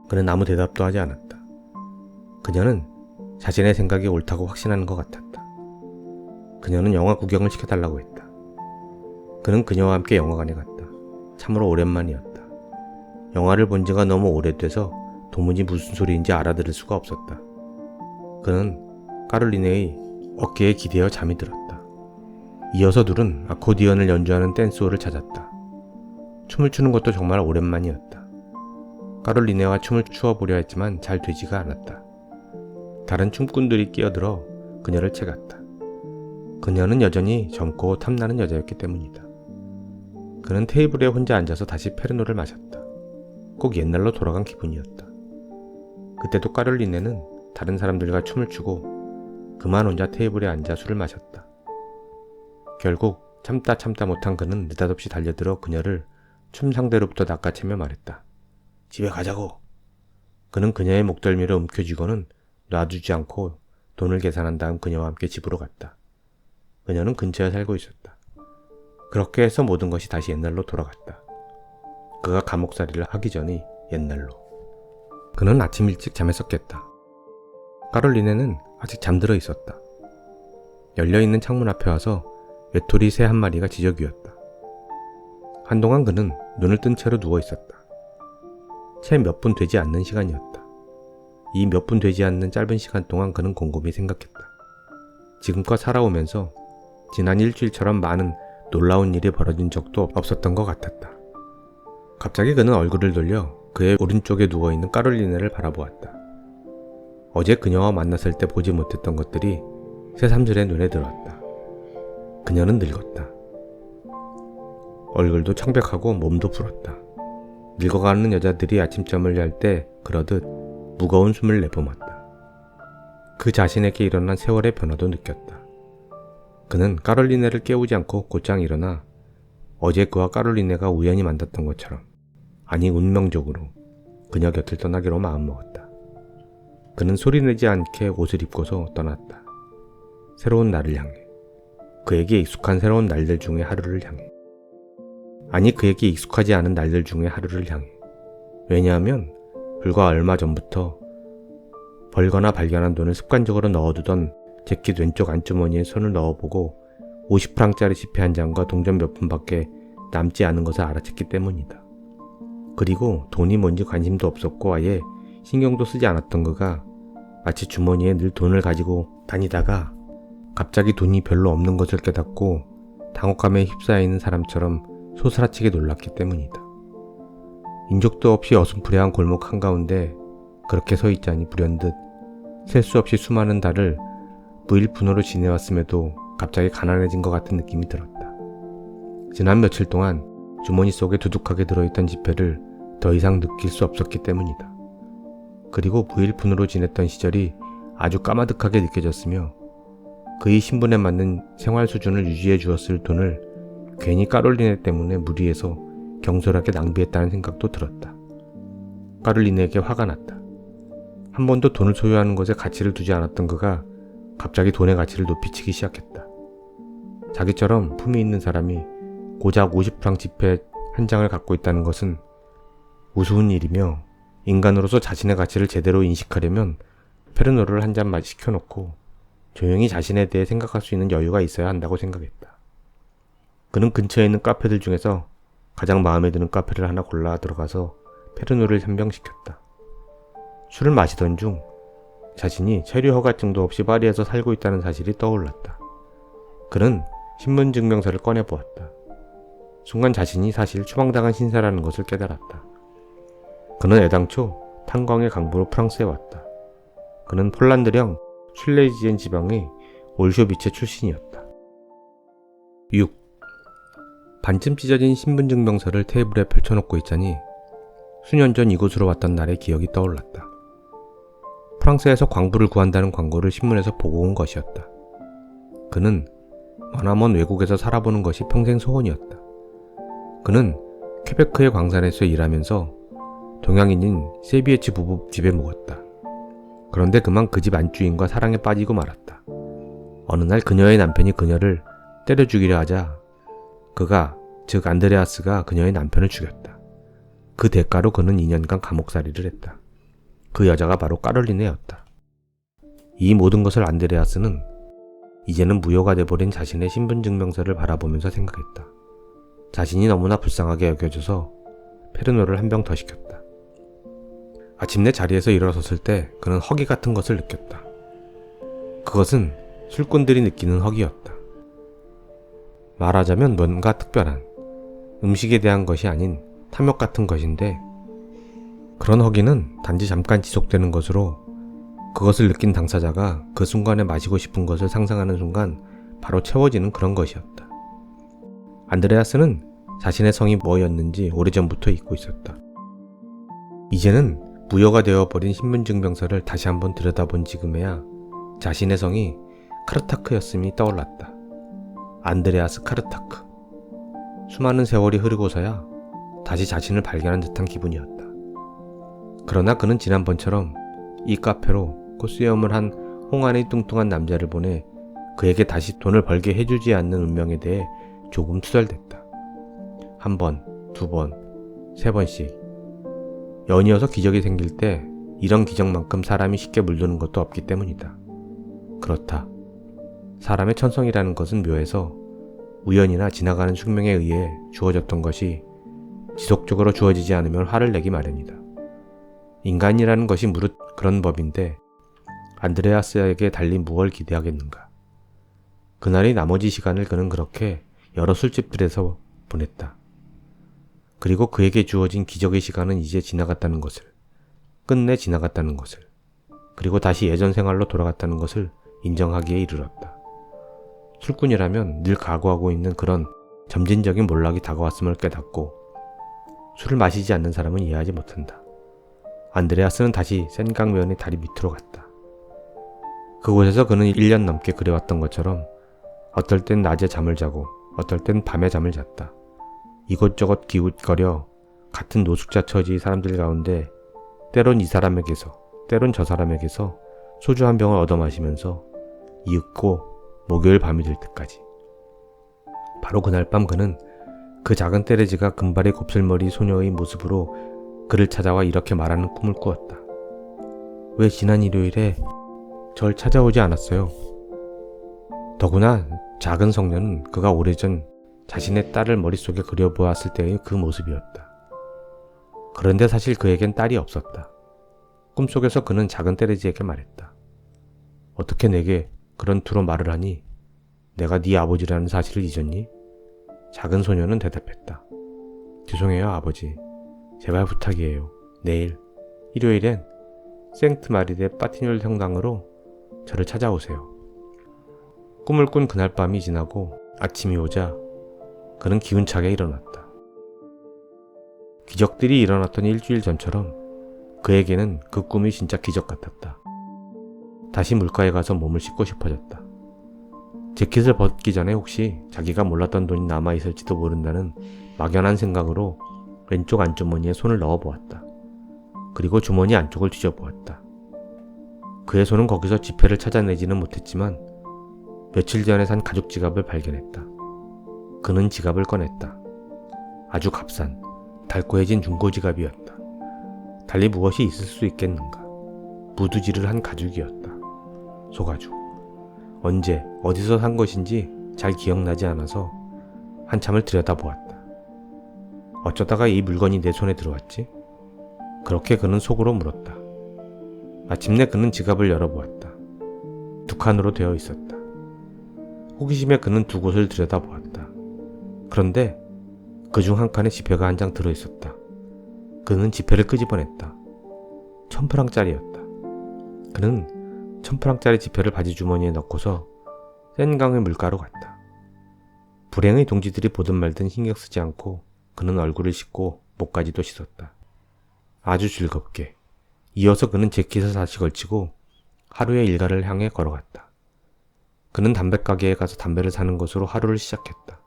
그는 아무 대답도 하지 않았다. 그녀는 자신의 생각이 옳다고 확신하는 것 같았다. 그녀는 영화 구경을 시켜달라고 했다. 그는 그녀와 함께 영화관에 갔다. 참으로 오랜만이었다. 영화를 본 지가 너무 오래돼서 도무지 무슨 소리인지 알아들을 수가 없었다. 그는 카롤리네의 어깨에 기대어 잠이 들었다. 이어서 둘은 아코디언을 연주하는 댄스홀을 찾았다. 춤을 추는 것도 정말 오랜만이었다. 카롤리네와 춤을 추어보려 했지만 잘 되지가 않았다. 다른 춤꾼들이 끼어들어 그녀를 채갔다. 그녀는 여전히 젊고 탐나는 여자였기 때문이다. 그는 테이블에 혼자 앉아서 다시 페르노를 마셨다. 꼭 옛날로 돌아간 기분이었다. 그때도 카롤리네는 다른 사람들과 춤을 추고 그만 혼자 테이블에 앉아 술을 마셨다. 결국 참다 못한 그는 느닷없이 달려들어 그녀를 춤 상대로부터 낚아채며 말했다. 집에 가자고. 그는 그녀의 목덜미를 움켜쥐고는 놔두지 않고 돈을 계산한 다음 그녀와 함께 집으로 갔다. 그녀는 근처에 살고 있었다. 그렇게 해서 모든 것이 다시 옛날로 돌아갔다. 그가 감옥살이를 하기 전의 옛날로. 그는 아침 일찍 잠에서 깼다. 카롤리네는 아직 잠들어 있었다. 열려있는 창문 앞에 와서 외톨이 새 한 마리가 지저귀였다. 한동안 그는 눈을 뜬 채로 누워 있었다. 채 몇 분 되지 않는 시간이었다. 이 몇 분 되지 않는 짧은 시간 동안 그는 곰곰이 생각했다. 지금껏 살아오면서 지난 일주일처럼 많은 놀라운 일이 벌어진 적도 없었던 것 같았다. 갑자기 그는 얼굴을 돌려 그의 오른쪽에 누워있는 카롤리네를 바라보았다. 어제 그녀와 만났을 때 보지 못했던 것들이 새삼스레 눈에 들어왔다. 그녀는 늙었다. 얼굴도 창백하고 몸도 불었다. 늙어가는 여자들이 아침잠을 잘 때 그러듯 무거운 숨을 내뿜었다. 그 자신에게 일어난 세월의 변화도 느꼈다. 그는 까롤리네를 깨우지 않고 곧장 일어나 어제 그와 까롤리네가 우연히 만났던 것처럼, 아니 운명적으로 그녀 곁을 떠나기로 마음먹었다. 그는 소리내지 않게 옷을 입고서 떠났다. 새로운 날을 향해. 그에게 익숙한 새로운 날들 중에 하루를 향해. 아니 그에게 익숙하지 않은 날들 중에 하루를 향해. 왜냐하면 불과 얼마 전부터 벌거나 발견한 돈을 습관적으로 넣어두던 재킷 왼쪽 안주머니에 손을 넣어보고 50프랑짜리 지폐 한 장과 동전 몇 푼밖에 남지 않은 것을 알아챘기 때문이다. 그리고 돈이 뭔지 관심도 없었고 아예 신경도 쓰지 않았던 그가 마치 주머니에 늘 돈을 가지고 다니다가 갑자기 돈이 별로 없는 것을 깨닫고 당혹감에 휩싸여 있는 사람처럼 소스라치게 놀랐기 때문이다. 인적도 없이 어슴푸레한 골목 한가운데 그렇게 서 있자니 불현듯 셀 수 없이 수많은 달을 무일푼으로 지내왔음에도 갑자기 가난해진 것 같은 느낌이 들었다. 지난 며칠 동안 주머니 속에 두둑하게 들어있던 지폐를 더 이상 느낄 수 없었기 때문이다. 그리고 무일푼으로 지냈던 시절이 아주 까마득하게 느껴졌으며 그의 신분에 맞는 생활 수준을 유지해 주었을 돈을 괜히 까롤리네 때문에 무리해서 경솔하게 낭비했다는 생각도 들었다. 까롤리네에게 화가 났다. 한 번도 돈을 소유하는 것에 가치를 두지 않았던 그가 갑자기 돈의 가치를 높이치기 시작했다. 자기처럼 품이 있는 사람이 고작 50프랑 지폐 한 장을 갖고 있다는 것은 우스운 일이며 인간으로서 자신의 가치를 제대로 인식하려면 페르노를 한 잔 시켜놓고 조용히 자신에 대해 생각할 수 있는 여유가 있어야 한다고 생각했다. 그는 근처에 있는 카페들 중에서 가장 마음에 드는 카페를 하나 골라 들어가서 페르노를 현병시켰다. 술을 마시던 중 자신이 체류 허가증도 없이 파리에서 살고 있다는 사실이 떠올랐다. 그는 신분증명서를 꺼내보았다. 순간 자신이 사실 추방당한 신사라는 것을 깨달았다. 그는 애당초 탄광의 강부로 프랑스에 왔다. 그는 폴란드령 슐레지엔 지방의 올쇼비체 출신이었다. 6. 반쯤 찢어진 신분증명서를 테이블에 펼쳐놓고 있자니 수년 전 이곳으로 왔던 날의 기억이 떠올랐다. 프랑스에서 광부를 구한다는 광고를 신문에서 보고 온 것이었다. 그는 머나먼 외국에서 살아보는 것이 평생 소원이었다. 그는 퀘베크의 광산에서 일하면서 동양인인 세비에치 부부 집에 묵었다. 그런데 그만 그 집 안주인과 사랑에 빠지고 말았다. 어느 날 그녀의 남편이 그녀를 때려 죽이려 하자 그가, 즉 안드레아스가 그녀의 남편을 죽였다. 그 대가로 그는 2년간 감옥살이를 했다. 그 여자가 바로 까롤리네였다. 이 모든 것을 안드레아스는 이제는 무효가 돼버린 자신의 신분증명서를 바라보면서 생각했다. 자신이 너무나 불쌍하게 여겨져서 페르노를 한 병 더 시켰다. 아침내 자리에서 일어섰을 때 그는 허기 같은 것을 느꼈다. 그것은 술꾼들이 느끼는 허기였다. 말하자면 뭔가 특별한, 음식에 대한 것이 아닌 탐욕 같은 것인데 그런 허기는 단지 잠깐 지속되는 것으로 그것을 느낀 당사자가 그 순간에 마시고 싶은 것을 상상하는 순간 바로 채워지는 그런 것이었다. 안드레아스는 자신의 성이 뭐였는지 오래전부터 잊고 있었다. 이제는 무효가 되어버린 신분증명서를 다시 한번 들여다본 지금에야 자신의 성이 카르타크였음이 떠올랐다. 안드레아스 카르타크. 수많은 세월이 흐르고서야 다시 자신을 발견한 듯한 기분이었다. 그러나 그는 지난번처럼 이 카페로 코수염을 한 홍안이 뚱뚱한 남자를 보내 그에게 다시 돈을 벌게 해주지 않는 운명에 대해 조금 투덜댔다. 한 번, 두 번, 세 번씩. 연이어서 기적이 생길 때 이런 기적만큼 사람이 쉽게 물드는 것도 없기 때문이다. 그렇다. 사람의 천성이라는 것은 묘해서 우연이나 지나가는 숙명에 의해 주어졌던 것이 지속적으로 주어지지 않으면 화를 내기 마련이다. 인간이라는 것이 무릇 그런 법인데 안드레아스에게 달리 무엇을 기대하겠는가. 그날의 나머지 시간을 그는 그렇게 여러 술집들에서 보냈다. 그리고 그에게 주어진 기적의 시간은 이제 지나갔다는 것을, 끝내 지나갔다는 것을, 그리고 다시 예전 생활로 돌아갔다는 것을 인정하기에 이르렀다. 술꾼이라면 늘 각오하고 있는 그런 점진적인 몰락이 다가왔음을 깨닫고 술을 마시지 않는 사람은 이해하지 못한다. 안드레아스는 다시 센강변의 다리 밑으로 갔다. 그곳에서 그는 1년 넘게 그려왔던 것처럼 어떨 땐 낮에 잠을 자고 어떨 땐 밤에 잠을 잤다. 이곳저곳 기웃거려 같은 노숙자 처지의 사람들 가운데 때론 이 사람에게서 때론 저 사람에게서 소주 한 병을 얻어 마시면서 이윽고 목요일 밤이 될 때까지. 바로 그날 밤 그는 그 작은 테레즈가 금발의 곱슬머리 소녀의 모습으로 그를 찾아와 이렇게 말하는 꿈을 꾸었다. 왜 지난 일요일에 절 찾아오지 않았어요? 더구나 작은 성녀는 그가 오래전 자신의 딸을 머릿속에 그려보았을 때의 그 모습이었다. 그런데 사실 그에겐 딸이 없었다. 꿈속에서 그는 작은 테레즈에게 말했다. 어떻게 내게 그런 투로 말을 하니? 내가 네 아버지라는 사실을 잊었니? 작은 소녀는 대답했다. 죄송해요 아버지. 제발 부탁이에요. 내일 일요일엔 생트 마리데 파티뇰 성당으로 저를 찾아오세요. 꿈을 꾼 그날 밤이 지나고 아침이 오자 그는 기운차게 일어났다. 기적들이 일어났던 일주일 전처럼 그에게는 그 꿈이 진짜 기적 같았다. 다시 물가에 가서 몸을 씻고 싶어졌다. 재킷을 벗기 전에 혹시 자기가 몰랐던 돈이 남아있을지도 모른다는 막연한 생각으로 왼쪽 안주머니에 손을 넣어보았다. 그리고 주머니 안쪽을 뒤져보았다. 그의 손은 거기서 지폐를 찾아내지는 못했지만 며칠 전에 산 가죽 지갑을 발견했다. 그는 지갑을 꺼냈다. 아주 값싼, 달코해진 중고 지갑이었다. 달리 무엇이 있을 수 있겠는가. 무두질을 한 가죽이었다. 소가죽. 언제, 어디서 산 것인지 잘 기억나지 않아서 한참을 들여다보았다. 어쩌다가 이 물건이 내 손에 들어왔지? 그렇게 그는 속으로 물었다. 마침내 그는 지갑을 열어보았다. 두 칸으로 되어 있었다. 호기심에 그는 두 곳을 들여다보았다. 그런데 그중 한 칸에 지폐가 한 장 들어있었다. 그는 지폐를 끄집어냈다. 1000프랑짜리였다. 그는 1000프랑짜리 지폐를 바지 주머니에 넣고서 센강의 물가로 갔다. 불행의 동지들이 보든 말든 신경 쓰지 않고 그는 얼굴을 씻고 목까지도 씻었다. 아주 즐겁게. 이어서 그는 재킷을 다시 걸치고 하루의 일과를 향해 걸어갔다. 그는 담배가게에 가서 담배를 사는 것으로 하루를 시작했다.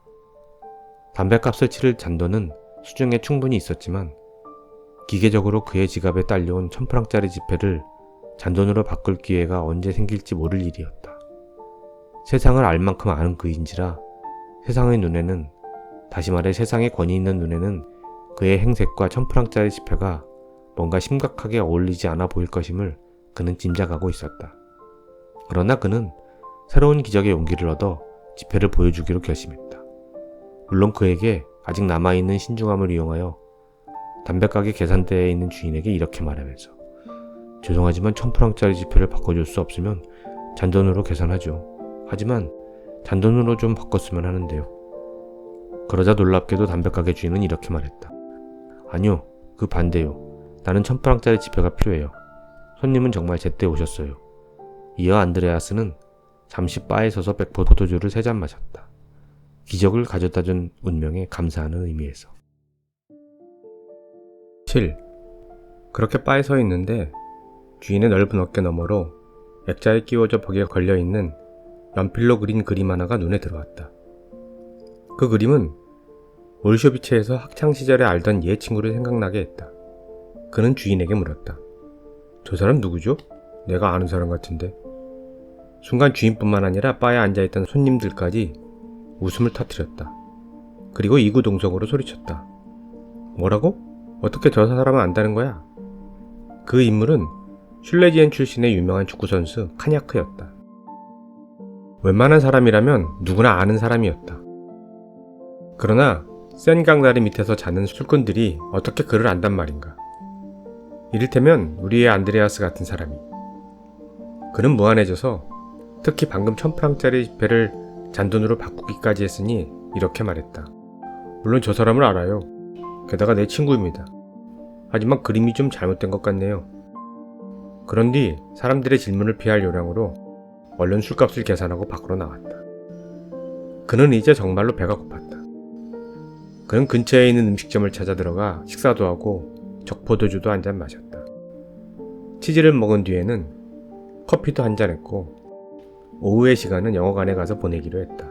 담배값을 치를 잔돈은 수중에 충분히 있었지만 기계적으로 그의 지갑에 딸려온 1000프랑짜리 지폐를 잔돈으로 바꿀 기회가 언제 생길지 모를 일이었다. 세상을 알 만큼 아는 그인지라 세상의 눈에는, 다시 말해 세상의 권위 있는 눈에는 그의 행색과 1000프랑짜리 지폐가 뭔가 심각하게 어울리지 않아 보일 것임을 그는 짐작하고 있었다. 그러나 그는 새로운 기적의 용기를 얻어 지폐를 보여주기로 결심했다. 물론 그에게 아직 남아있는 신중함을 이용하여 담배가게 계산대에 있는 주인에게 이렇게 말하면서 죄송하지만 1000프랑짜리 지폐를 바꿔줄 수 없으면 잔돈으로 계산하죠. 하지만 잔돈으로 좀 바꿨으면 하는데요. 그러자 놀랍게도 담배가게 주인은 이렇게 말했다. 아니요, 그 반대요. 나는 1000프랑짜리 지폐가 필요해요. 손님은 정말 제때 오셨어요. 이어 안드레아스는 잠시 바에 서서 백포도주를 3잔 마셨다. 기적을 가져다준 운명에 감사하는 의미에서. 7. 그렇게 바에 서 있는데 주인의 넓은 어깨 너머로 액자에 끼워져 벽에 걸려있는 연필로 그린 그림 하나가 눈에 들어왔다. 그 그림은 몰쇼비체에서 학창시절에 알던 옛 친구를 생각나게 했다. 그는 주인에게 물었다. 저 사람 누구죠? 내가 아는 사람 같은데. 순간 주인뿐만 아니라 바에 앉아있던 손님들까지 웃음을 터뜨렸다. 그리고 이구동성으로 소리쳤다. 뭐라고? 어떻게 저 사람을 안다는 거야? 그 인물은 슐레지엔 출신의 유명한 축구선수 카냐크였다. 웬만한 사람이라면 누구나 아는 사람이었다. 그러나 센강 다리 밑에서 자는 술꾼들이 어떻게 그를 안단 말인가. 이를테면 우리의 안드레아스 같은 사람이. 그는 무안해져서 특히 방금 1000프랑짜리 지폐를 잔돈으로 바꾸기까지 했으니 이렇게 말했다. 물론 저 사람을 알아요. 게다가 내 친구입니다. 하지만 그림이 좀 잘못된 것 같네요. 그런 뒤 사람들의 질문을 피할 요량으로 얼른 술값을 계산하고 밖으로 나왔다. 그는 이제 정말로 배가 고팠다. 그는 근처에 있는 음식점을 찾아 들어가 식사도 하고 적포도주도 한 잔 마셨다. 치즈를 먹은 뒤에는 커피도 한 잔 했고 오후의 시간은 영화관에 가서 보내기로 했다.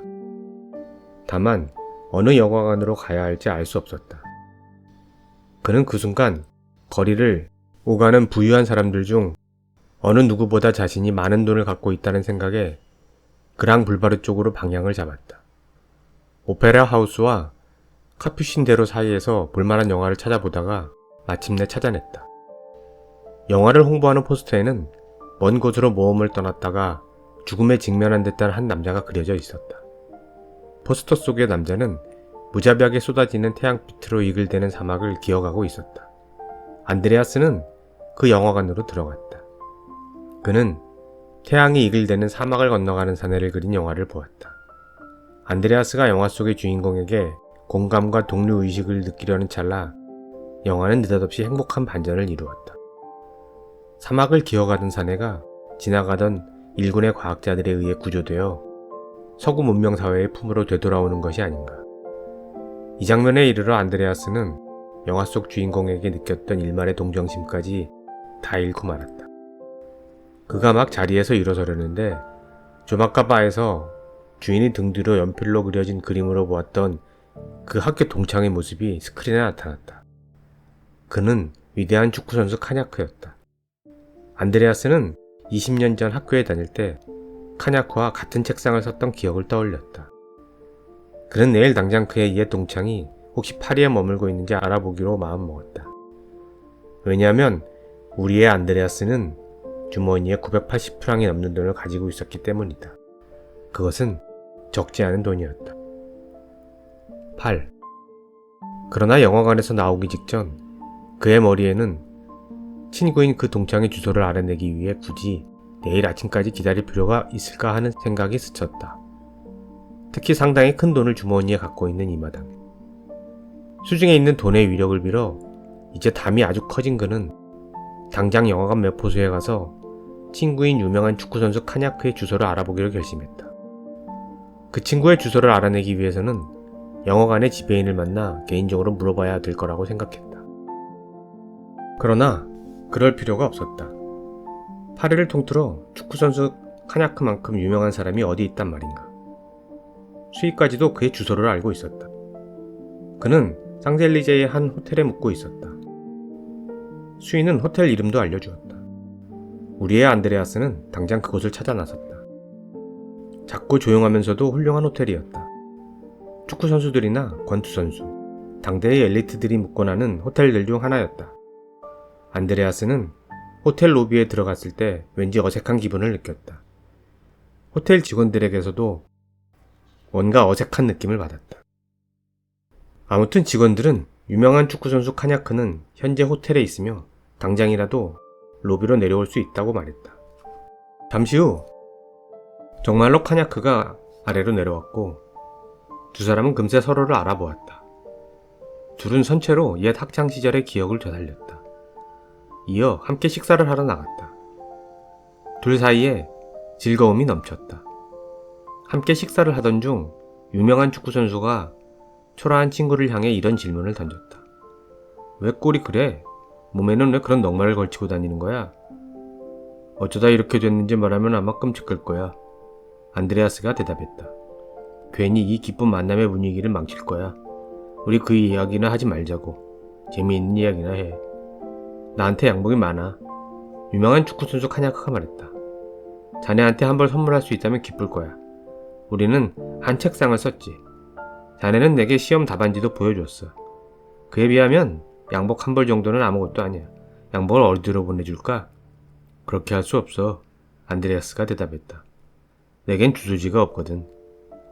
다만 어느 영화관으로 가야 할지 알 수 없었다. 그는 그 순간 거리를 오가는 부유한 사람들 중 어느 누구보다 자신이 많은 돈을 갖고 있다는 생각에 그랑 불바르 쪽으로 방향을 잡았다. 오페라 하우스와 카푸신대로 사이에서 볼만한 영화를 찾아보다가 마침내 찾아냈다. 영화를 홍보하는 포스터에는 먼 곳으로 모험을 떠났다가 죽음에 직면한 듯한 한 남자가 그려져 있었다. 포스터 속의 남자는 무자비하게 쏟아지는 태양빛으로 이글대는 사막을 기어가고 있었다. 안드레아스는 그 영화관으로 들어갔다. 그는 태양이 이글대는 사막을 건너가는 사내를 그린 영화를 보았다. 안드레아스가 영화 속의 주인공에게 공감과 동료의식을 느끼려는 찰나 영화는 느닷없이 행복한 반전을 이루었다. 사막을 기어가던 사내가 지나가던 일군의 과학자들에 의해 구조되어 서구 문명 사회의 품으로 되돌아오는 것이 아닌가. 이 장면에 이르러 안드레아스는 영화 속 주인공에게 느꼈던 일말의 동정심까지 다 잃고 말았다. 그가 막 자리에서 일어서려는데 조막가 바에서 주인이 등 뒤로 연필로 그려진 그림으로 보았던 그 학교 동창의 모습이 스크린에 나타났다. 그는 위대한 축구선수 카냐크였다. 안드레아스는 20년 전 학교에 다닐 때 카냐크와 같은 책상을 썼던 기억을 떠올렸다. 그는 내일 당장 그의 옛 동창이 혹시 파리에 머물고 있는지 알아보기로 마음먹었다. 왜냐하면 우리의 안드레아스는 주머니에 980프랑이 넘는 돈을 가지고 있었기 때문이다. 그것은 적지 않은 돈이었다. 8. 그러나 영화관에서 나오기 직전 그의 머리에는 친구인 그 동창의 주소를 알아내기 위해 굳이 내일 아침까지 기다릴 필요가 있을까 하는 생각이 스쳤다. 특히 상당히 큰 돈을 주머니에 갖고 있는 이 마당에. 수중에 있는 돈의 위력을 빌어 이제 담이 아주 커진 그는 당장 영화관 매포소에 가서 친구인 유명한 축구선수 카냐크의 주소를 알아보기로 결심했다. 그 친구의 주소를 알아내기 위해서는 영화관의 지배인을 만나 개인적으로 물어봐야 될 거라고 생각했다. 그러나 그럴 필요가 없었다. 파리를 통틀어 축구선수 카냐크만큼 유명한 사람이 어디 있단 말인가. 수위까지도 그의 주소를 알고 있었다. 그는 상젤리제의 한 호텔에 묵고 있었다. 수위는 호텔 이름도 알려주었다. 우리의 안드레아스는 당장 그곳을 찾아 나섰다. 작고 조용하면서도 훌륭한 호텔이었다. 축구선수들이나 권투선수, 당대의 엘리트들이 묵고 나는 호텔들 중 하나였다. 안드레아스는 호텔 로비에 들어갔을 때 왠지 어색한 기분을 느꼈다. 호텔 직원들에게서도 뭔가 어색한 느낌을 받았다. 아무튼 직원들은 유명한 축구선수 카냐크는 현재 호텔에 있으며 당장이라도 로비로 내려올 수 있다고 말했다. 잠시 후 정말로 카냐크가 아래로 내려왔고 두 사람은 금세 서로를 알아보았다. 둘은 선체로 옛 학창시절의 기억을 되살렸다. 이어 함께 식사를 하러 나갔다. 둘 사이에 즐거움이 넘쳤다. 함께 식사를 하던 중 유명한 축구선수가 초라한 친구를 향해 이런 질문을 던졌다. 왜 꼴이 그래? 몸에는 왜 그런 넉마를 걸치고 다니는 거야? 어쩌다 이렇게 됐는지 말하면 아마 끔찍할 거야. 안드레아스가 대답했다. 괜히 이 기쁜 만남의 분위기를 망칠 거야. 우리 그 이야기나 하지 말자고. 재미있는 이야기나 해. 나한테 양복이 많아. 유명한 축구선수 카냐크가 말했다. 자네한테 한 벌 선물할 수 있다면 기쁠 거야. 우리는 한 책상을 썼지. 자네는 내게 시험 답안지도 보여줬어. 그에 비하면 양복 한 벌 정도는 아무것도 아니야. 양복을 어디로 보내줄까? 그렇게 할 수 없어. 안드레아스가 대답했다. 내겐 주소지가 없거든.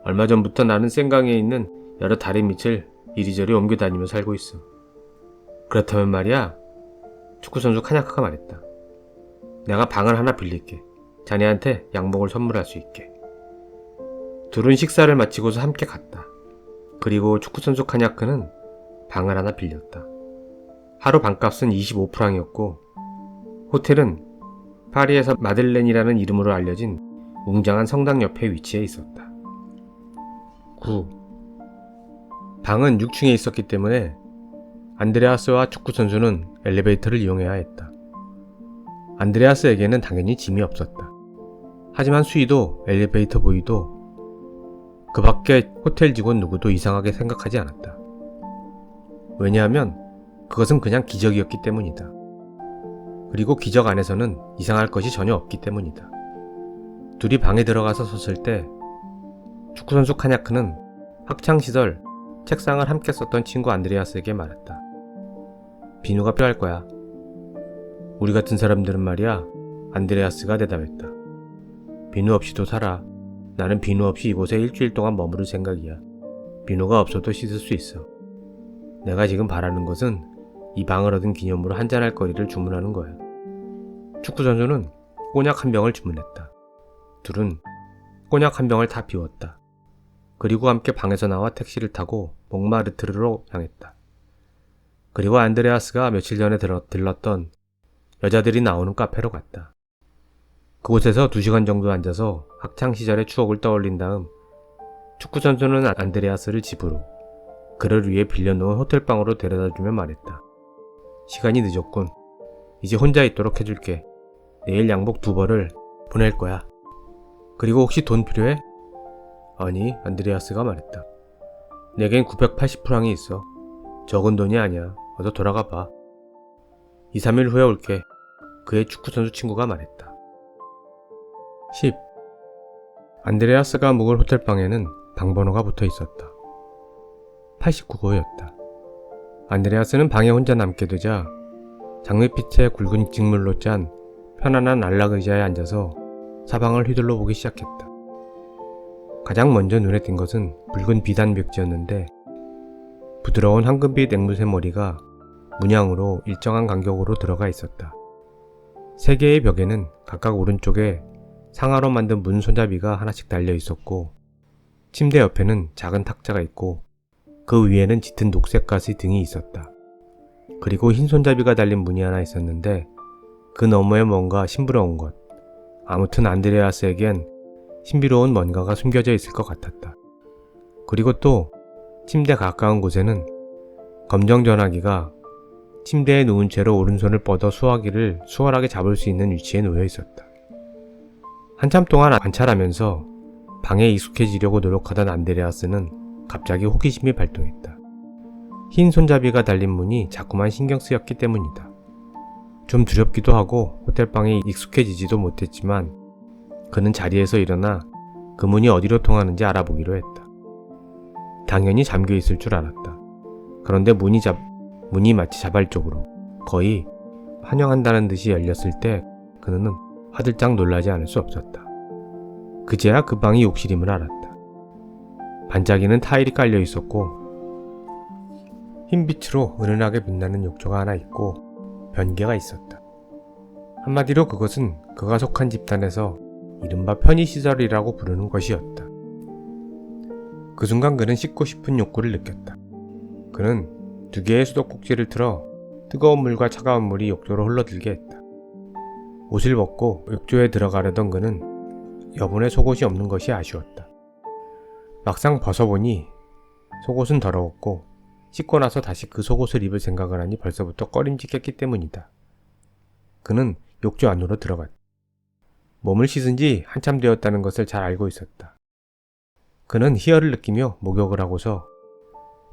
얼마 전부터 나는 생강에 있는 여러 달의 밑을 이리저리 옮겨 다니며 살고 있어. 그렇다면 말이야. 축구선수 카냐크가 말했다. 내가 방을 하나 빌릴게. 자네한테 양복을 선물할 수 있게. 둘은 식사를 마치고서 함께 갔다. 그리고 축구선수 카냐크는 방을 하나 빌렸다. 하루 방값은 25프랑이었고 호텔은 파리에서 마들렌이라는 이름으로 알려진 웅장한 성당 옆에 위치해 있었다. 9. 방은 6층에 있었기 때문에 안드레아스와 축구 선수는 엘리베이터를 이용해야 했다. 안드레아스에게는 당연히 짐이 없었다. 하지만 수희도 엘리베이터 보이도 그 밖에 호텔 직원 누구도 이상하게 생각하지 않았다. 왜냐하면 그것은 그냥 기적이었기 때문이다. 그리고 기적 안에서는 이상할 것이 전혀 없기 때문이다. 둘이 방에 들어가서 섰을 때 축구선수 카냐크는 학창시절 책상을 함께 썼던 친구 안드레아스에게 말했다. 비누가 필요할 거야. 우리 같은 사람들은 말이야. 안드레아스가 대답했다. 비누 없이도 살아. 나는 비누 없이 이곳에 일주일 동안 머무를 생각이야. 비누가 없어도 씻을 수 있어. 내가 지금 바라는 것은 이 방을 얻은 기념으로 한잔할 거리를 주문하는 거야. 축구 선수는 꼬냑 한 병을 주문했다. 둘은 꼬냑 한 병을 다 비웠다. 그리고 함께 방에서 나와 택시를 타고 몽마르트르로 향했다. 그리고 안드레아스가 며칠 전에 들렀던 여자들이 나오는 카페로 갔다. 그곳에서 2시간 정도 앉아서 학창시절의 추억을 떠올린 다음 축구 선수는 안드레아스를 집으로, 그를 위해 빌려놓은 호텔방으로 데려다주며 말했다. 시간이 늦었군. 이제 혼자 있도록 해줄게. 내일 양복 2벌을 보낼 거야. 그리고 혹시 돈 필요해? 아니, 안드레아스가 말했다. 내겐 980프랑이 있어. 적은 돈이 아니야. 어서 돌아가 봐. 2, 3일 후에 올게. 그의 축구선수 친구가 말했다. 10. 안드레아스가 묵을 호텔방에는 방번호가 붙어 있었다. 89호였다. 안드레아스는 방에 혼자 남게 되자 장밋빛의 굵은 직물로 짠 편안한 안락 의자에 앉아서 사방을 휘둘러 보기 시작했다. 가장 먼저 눈에 띈 것은 붉은 비단 벽지였는데 부드러운 황금빛 앵무새 머리가 문양으로 일정한 간격으로 들어가 있었다. 3개의 벽에는 각각 오른쪽에 상아로 만든 문 손잡이가 하나씩 달려 있었고 침대 옆에는 작은 탁자가 있고 그 위에는 짙은 녹색 가시 등이 있었다. 그리고 흰 손잡이가 달린 문이 하나 있었는데 그 너머에 뭔가 심부러운 것, 아무튼 안드레아스에겐 신비로운 뭔가가 숨겨져 있을 것 같았다. 그리고 또 침대 가까운 곳에는 검정 전화기가 침대에 누운 채로 오른손을 뻗어 수화기를 수월하게 잡을 수 있는 위치에 놓여 있었다. 한참 동안 관찰하면서 방에 익숙해지려고 노력하던 안드레아스는 갑자기 호기심이 발동했다. 흰 손잡이가 달린 문이 자꾸만 신경 쓰였기 때문이다. 좀 두렵기도 하고 호텔방에 익숙해지지도 못했지만 그는 자리에서 일어나 그 문이 어디로 통하는지 알아보기로 했다. 당연히 잠겨 있을 줄 알았다. 그런데 문이 마치 자발적으로 거의 환영한다는 듯이 열렸을 때 그는 화들짝 놀라지 않을 수 없었다. 그제야 그 방이 욕실임을 알았다. 반짝이는 타일이 깔려 있었고 흰빛으로 은은하게 빛나는 욕조가 하나 있고 변기가 있었다. 한마디로 그것은 그가 속한 집단에서 이른바 편의시설이라고 부르는 것이었다. 그 순간 그는 씻고 싶은 욕구를 느꼈다. 그는 2개의 수도꼭지를 틀어 뜨거운 물과 차가운 물이 욕조로 흘러들게 했다. 옷을 벗고 욕조에 들어가려던 그는 여분의 속옷이 없는 것이 아쉬웠다. 막상 벗어보니 속옷은 더러웠고 씻고 나서 다시 그 속옷을 입을 생각을 하니 벌써부터 꺼림직했기 때문이다. 그는 욕조 안으로 들어갔다. 몸을 씻은 지 한참 되었다는 것을 잘 알고 있었다. 그는 희열을 느끼며 목욕을 하고서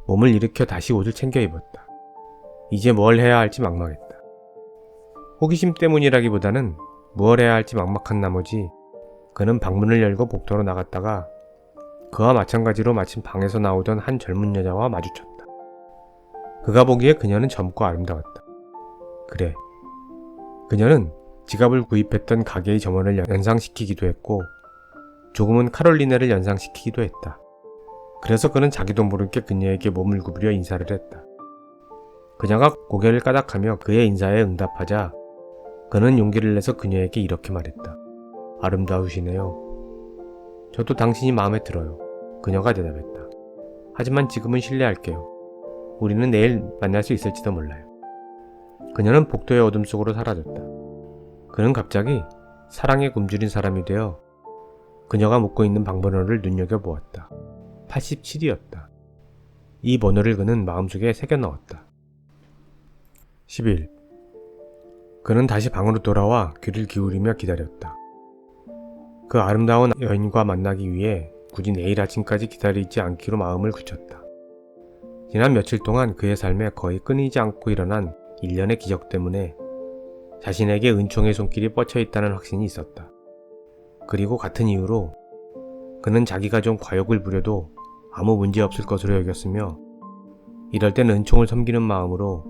몸을 일으켜 다시 옷을 챙겨 입었다. 이제 뭘 해야 할지 막막했다. 호기심 때문이라기보다는 무엇 해야 할지 막막한 나머지 그는 방문을 열고 복도로 나갔다가 그와 마찬가지로 마침 방에서 나오던 한 젊은 여자와 마주쳤다. 그가 보기에 그녀는 젊고 아름다웠다. 그래, 그녀는 지갑을 구입했던 가게의 점원을 연상시키기도 했고 조금은 카롤리네를 연상시키기도 했다. 그래서 그는 자기도 모르게 그녀에게 몸을 구부려 인사를 했다. 그녀가 고개를 까닥하며 그의 인사에 응답하자 그는 용기를 내서 그녀에게 이렇게 말했다. 아름다우시네요. 저도 당신이 마음에 들어요. 그녀가 대답했다. 하지만 지금은 실례할게요. 우리는 내일 만날 수 있을지도 몰라요. 그녀는 복도의 어둠 속으로 사라졌다. 그는 갑자기 사랑에 굶주린 사람이 되어 그녀가 묻고 있는 방번호를 눈여겨보았다. 87이었다. 이 번호를 그는 마음속에 새겨 넣었다. 10일. 그는 다시 방으로 돌아와 귀를 기울이며 기다렸다. 그 아름다운 여인과 만나기 위해 굳이 내일 아침까지 기다리지 않기로 마음을 굳혔다. 지난 며칠 동안 그의 삶에 거의 끊이지 않고 일어난 일련의 기적 때문에 자신에게 은총의 손길이 뻗쳐 있다는 확신이 있었다. 그리고 같은 이유로 그는 자기가 좀 과욕을 부려도 아무 문제 없을 것으로 여겼으며 이럴 땐 은총을 섬기는 마음으로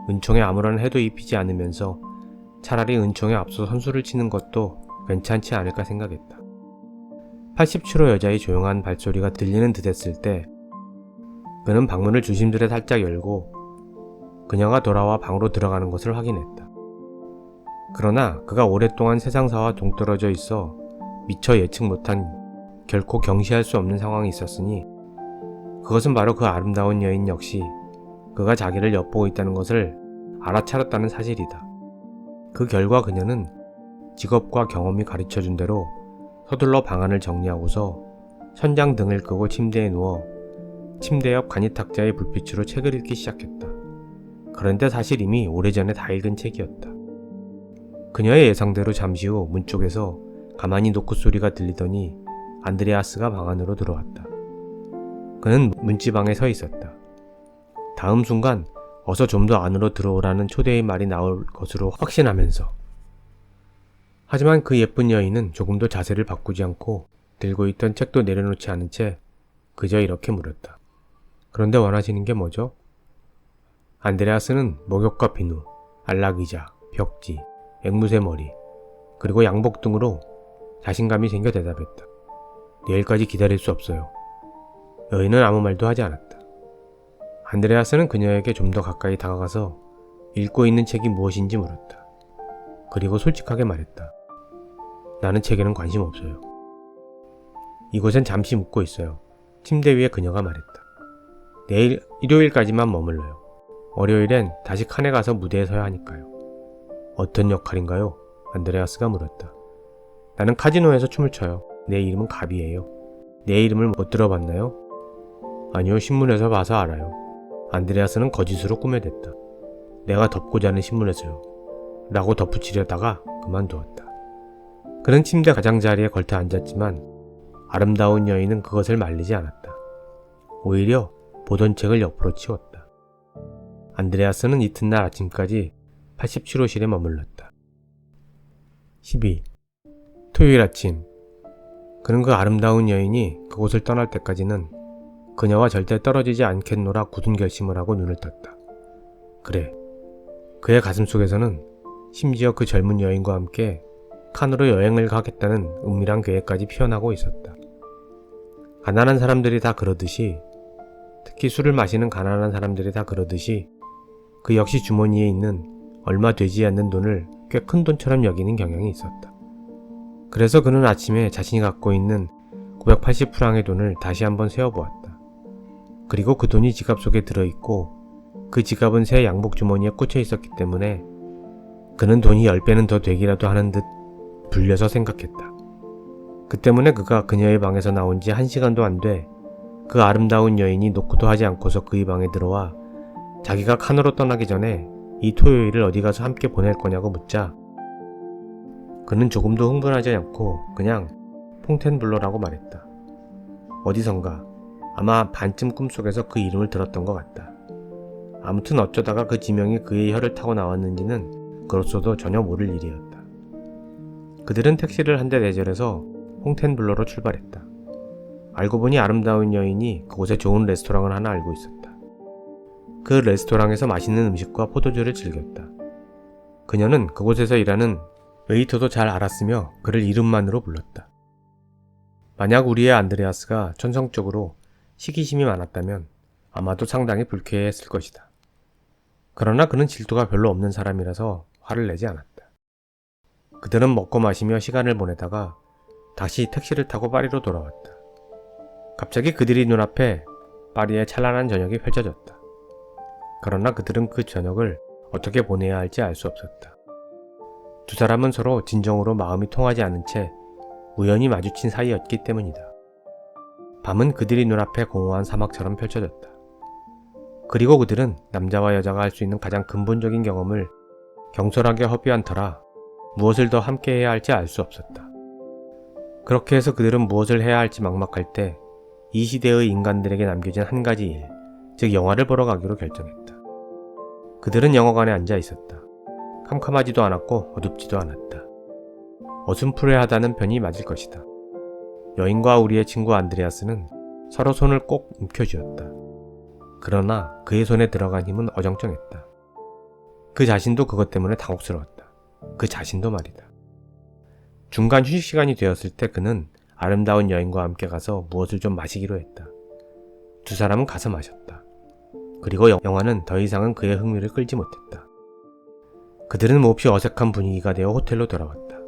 은총에 아무런 해도 입히지 않으면서 차라리 은총에 앞서 선수를 치는 것도 괜찮지 않을까 생각했다. 87호 여자의 조용한 발소리가 들리는 듯 했을 때 그는 방문을 조심스레 살짝 열고 그녀가 돌아와 방으로 들어가는 것을 확인했다. 그러나 그가 오랫동안 세상사와 동떨어져 있어 미처 예측 못한 결코 경시할 수 없는 상황이 있었으니 그것은 바로 그 아름다운 여인 역시 그가 자기를 엿보고 있다는 것을 알아차렸다는 사실이다. 그 결과 그녀는 직업과 경험이 가르쳐준 대로 서둘러 방안을 정리하고서 천장 등을 끄고 침대에 누워 침대 옆 간이탁자의 불빛으로 책을 읽기 시작했다. 그런데 사실 이미 오래전에 다 읽은 책이었다. 그녀의 예상대로 잠시 후 문 쪽에서 가만히 노크 소리가 들리더니 안드레아스가 방 안으로 들어왔다. 그는 문지방에 서 있었다. 다음 순간 어서 좀 더 안으로 들어오라는 초대의 말이 나올 것으로 확신하면서 하지만 그 예쁜 여인은 조금도 자세를 바꾸지 않고 들고 있던 책도 내려놓지 않은 채 그저 이렇게 물었다. 그런데 원하시는 게 뭐죠? 안드레아스는 목욕과 비누, 안락의자, 벽지, 앵무새 머리, 그리고 양복 등으로 자신감이 생겨 대답했다. 내일까지 기다릴 수 없어요. 여인은 아무 말도 하지 않았다. 안드레아스는 그녀에게 좀 더 가까이 다가가서 읽고 있는 책이 무엇인지 물었다. 그리고 솔직하게 말했다. 나는 책에는 관심 없어요. 이곳엔 잠시 묵고 있어요. 침대 위에 그녀가 말했다. 내일 일요일까지만 머물러요. 월요일엔 다시 칸에 가서 무대에 서야 하니까요. 어떤 역할인가요? 안드레아스가 물었다. 나는 카지노에서 춤을 춰요. 내 이름은 갑이에요. 내 이름을 못 들어봤나요? 아니요, 신문에서 봐서 알아요. 안드레아스는 거짓으로 꾸며댔다. 내가 덮고 자는 신문에서요. 라고 덧붙이려다가 그만두었다. 그는 침대 가장자리에 걸터 앉았지만 아름다운 여인은 그것을 말리지 않았다. 오히려 보던 책을 옆으로 치웠다. 안드레아스는 이튿날 아침까지 87호실에 머물렀다. 12. 토요일 아침. 그는 그 아름다운 여인이 그곳을 떠날 때까지는 그녀와 절대 떨어지지 않겠노라 굳은 결심을 하고 눈을 떴다. 그래, 그의 가슴속에서는 심지어 그 젊은 여인과 함께 칸으로 여행을 가겠다는 은밀한 계획까지 피어나고 있었다. 가난한 사람들이 다 그러듯이, 특히 술을 마시는 가난한 사람들이 다 그러듯이 그 역시 주머니에 있는 얼마 되지 않는 돈을 꽤 큰 돈처럼 여기는 경향이 있었다. 그래서 그는 아침에 자신이 갖고 있는 980프랑의 돈을 다시 한번 세어보았다. 그리고 그 돈이 지갑 속에 들어있고 그 지갑은 새 양복 주머니에 꽂혀 있었기 때문에 그는 돈이 10배는 더 되기라도 하는 듯 불려서 생각했다. 그 때문에 그가 그녀의 방에서 나온 지 1시간도 안 돼 그 아름다운 여인이 노크도 하지 않고서 그의 방에 들어와 자기가 칸으로 떠나기 전에 이 토요일을 어디 가서 함께 보낼 거냐고 묻자 그는 조금도 흥분하지 않고 그냥 퐁텐블러라고 말했다. 어디선가 아마 반쯤 꿈속에서 그 이름을 들었던 것 같다. 아무튼 어쩌다가 그 지명이 그의 혀를 타고 나왔는지는 그로서도 전혀 모를 일이었다. 그들은 택시를 한 대 내절해서 퐁텐블러로 출발했다. 알고 보니 아름다운 여인이 그곳에 좋은 레스토랑을 하나 알고 있었다. 그 레스토랑에서 맛있는 음식과 포도주를 즐겼다. 그녀는 그곳에서 일하는 웨이터도 잘 알았으며 그를 이름만으로 불렀다. 만약 우리의 안드레아스가 천성적으로 시기심이 많았다면 아마도 상당히 불쾌했을 것이다. 그러나 그는 질투가 별로 없는 사람이라서 화를 내지 않았다. 그들은 먹고 마시며 시간을 보내다가 다시 택시를 타고 파리로 돌아왔다. 갑자기 그들이 눈앞에 파리의 찬란한 저녁이 펼쳐졌다. 그러나 그들은 그 저녁을 어떻게 보내야 할지 알 수 없었다. 두 사람은 서로 진정으로 마음이 통하지 않은 채 우연히 마주친 사이였기 때문이다. 밤은 그들이 눈앞에 공허한 사막처럼 펼쳐졌다. 그리고 그들은 남자와 여자가 할 수 있는 가장 근본적인 경험을 경솔하게 허비한 터라 무엇을 더 함께 해야 할지 알 수 없었다. 그렇게 해서 그들은 무엇을 해야 할지 막막할 때 이 시대의 인간들에게 남겨진 한 가지 일, 즉 영화를 보러 가기로 결정했다. 그들은 영화관에 앉아 있었다. 캄캄하지도 않았고 어둡지도 않았다. 어슴푸레하다는 편이 맞을 것이다. 여인과 우리의 친구 안드레아스는 서로 손을 꼭 움켜쥐었다. 그러나 그의 손에 들어간 힘은 어정쩡했다. 그 자신도 그것 때문에 당혹스러웠다. 그 자신도 말이다. 중간 휴식 시간이 되었을 때 그는 아름다운 여인과 함께 가서 무엇을 좀 마시기로 했다. 두 사람은 가서 마셨다. 그리고 영화는 더 이상은 그의 흥미를 끌지 못했다. 그들은 몹시 어색한 분위기가 되어 호텔로 돌아왔다.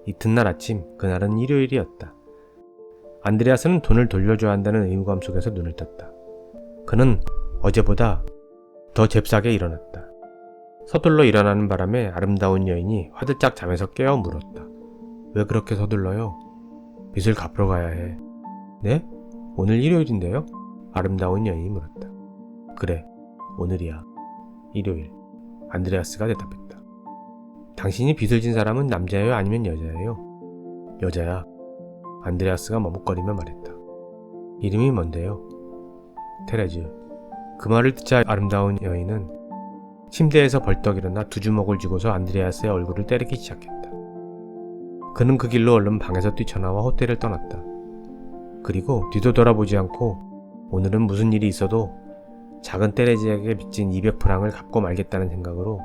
이튿날 아침, 그날은 일요일이었다. 안드레아스는 돈을 돌려줘야 한다는 의무감 속에서 눈을 떴다. 그는 어제보다 더 잽싸게 일어났다. 서둘러 일어나는 바람에 아름다운 여인이 화들짝 잠에서 깨어 물었다. 왜 그렇게 서둘러요? 빚을 갚으러 가야 해. 네? 오늘 일요일인데요? 아름다운 여인이 물었다. 그래, 오늘이야. 일요일. 안드레아스가 대답했다. 당신이 빚을 진 사람은 남자예요? 아니면 여자예요? 여자야. 안드레아스가 머뭇거리며 말했다. 이름이 뭔데요? 테레즈. 그 말을 듣자 아름다운 여인은 침대에서 벌떡 일어나 두 주먹을 쥐고서 안드레아스의 얼굴을 때리기 시작했다. 그는 그 길로 얼른 방에서 뛰쳐나와 호텔을 떠났다. 그리고 뒤도 돌아보지 않고 오늘은 무슨 일이 있어도 작은 테레즈에게 빚진 200프랑을 갚고 말겠다는 생각으로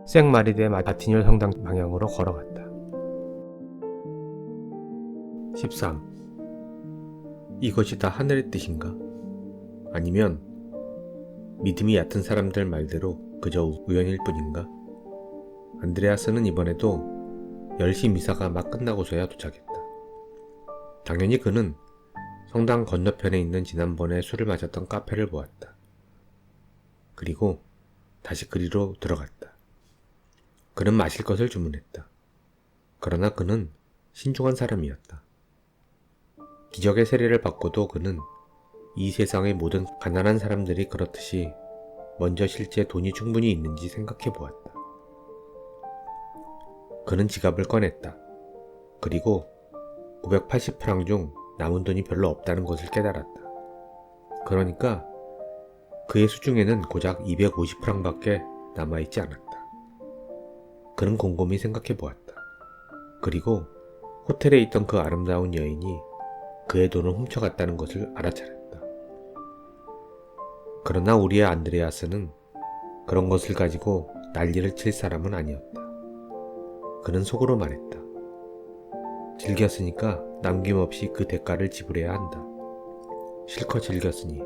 생마리데 마티뉴 성당 방향으로 걸어갔다. 13. 이것이 다 하늘의 뜻인가? 아니면 믿음이 얕은 사람들 말대로 그저 우연일 뿐인가? 안드레아스는 이번에도 10시 미사가 막 끝나고서야 도착했다. 당연히 그는 성당 건너편에 있는 지난번에 술을 마셨던 카페를 보았다. 그리고 다시 그리로 들어갔다. 그는 마실 것을 주문했다. 그러나 그는 신중한 사람이었다. 기적의 세례를 받고도 그는 이 세상의 모든 가난한 사람들이 그렇듯이 먼저 실제 돈이 충분히 있는지 생각해 보았다. 그는 지갑을 꺼냈다. 그리고 980프랑 중 남은 돈이 별로 없다는 것을 깨달았다. 그러니까 그의 수중에는 고작 250프랑밖에 남아있지 않았다. 그는 곰곰이 생각해 보았다. 그리고 호텔에 있던 그 아름다운 여인이 그의 돈을 훔쳐갔다는 것을 알아차렸다. 그러나 우리의 안드레아스는 그런 것을 가지고 난리를 칠 사람은 아니었다. 그는 속으로 말했다. 즐겼으니까 남김없이 그 대가를 지불해야 한다. 실컷 즐겼으니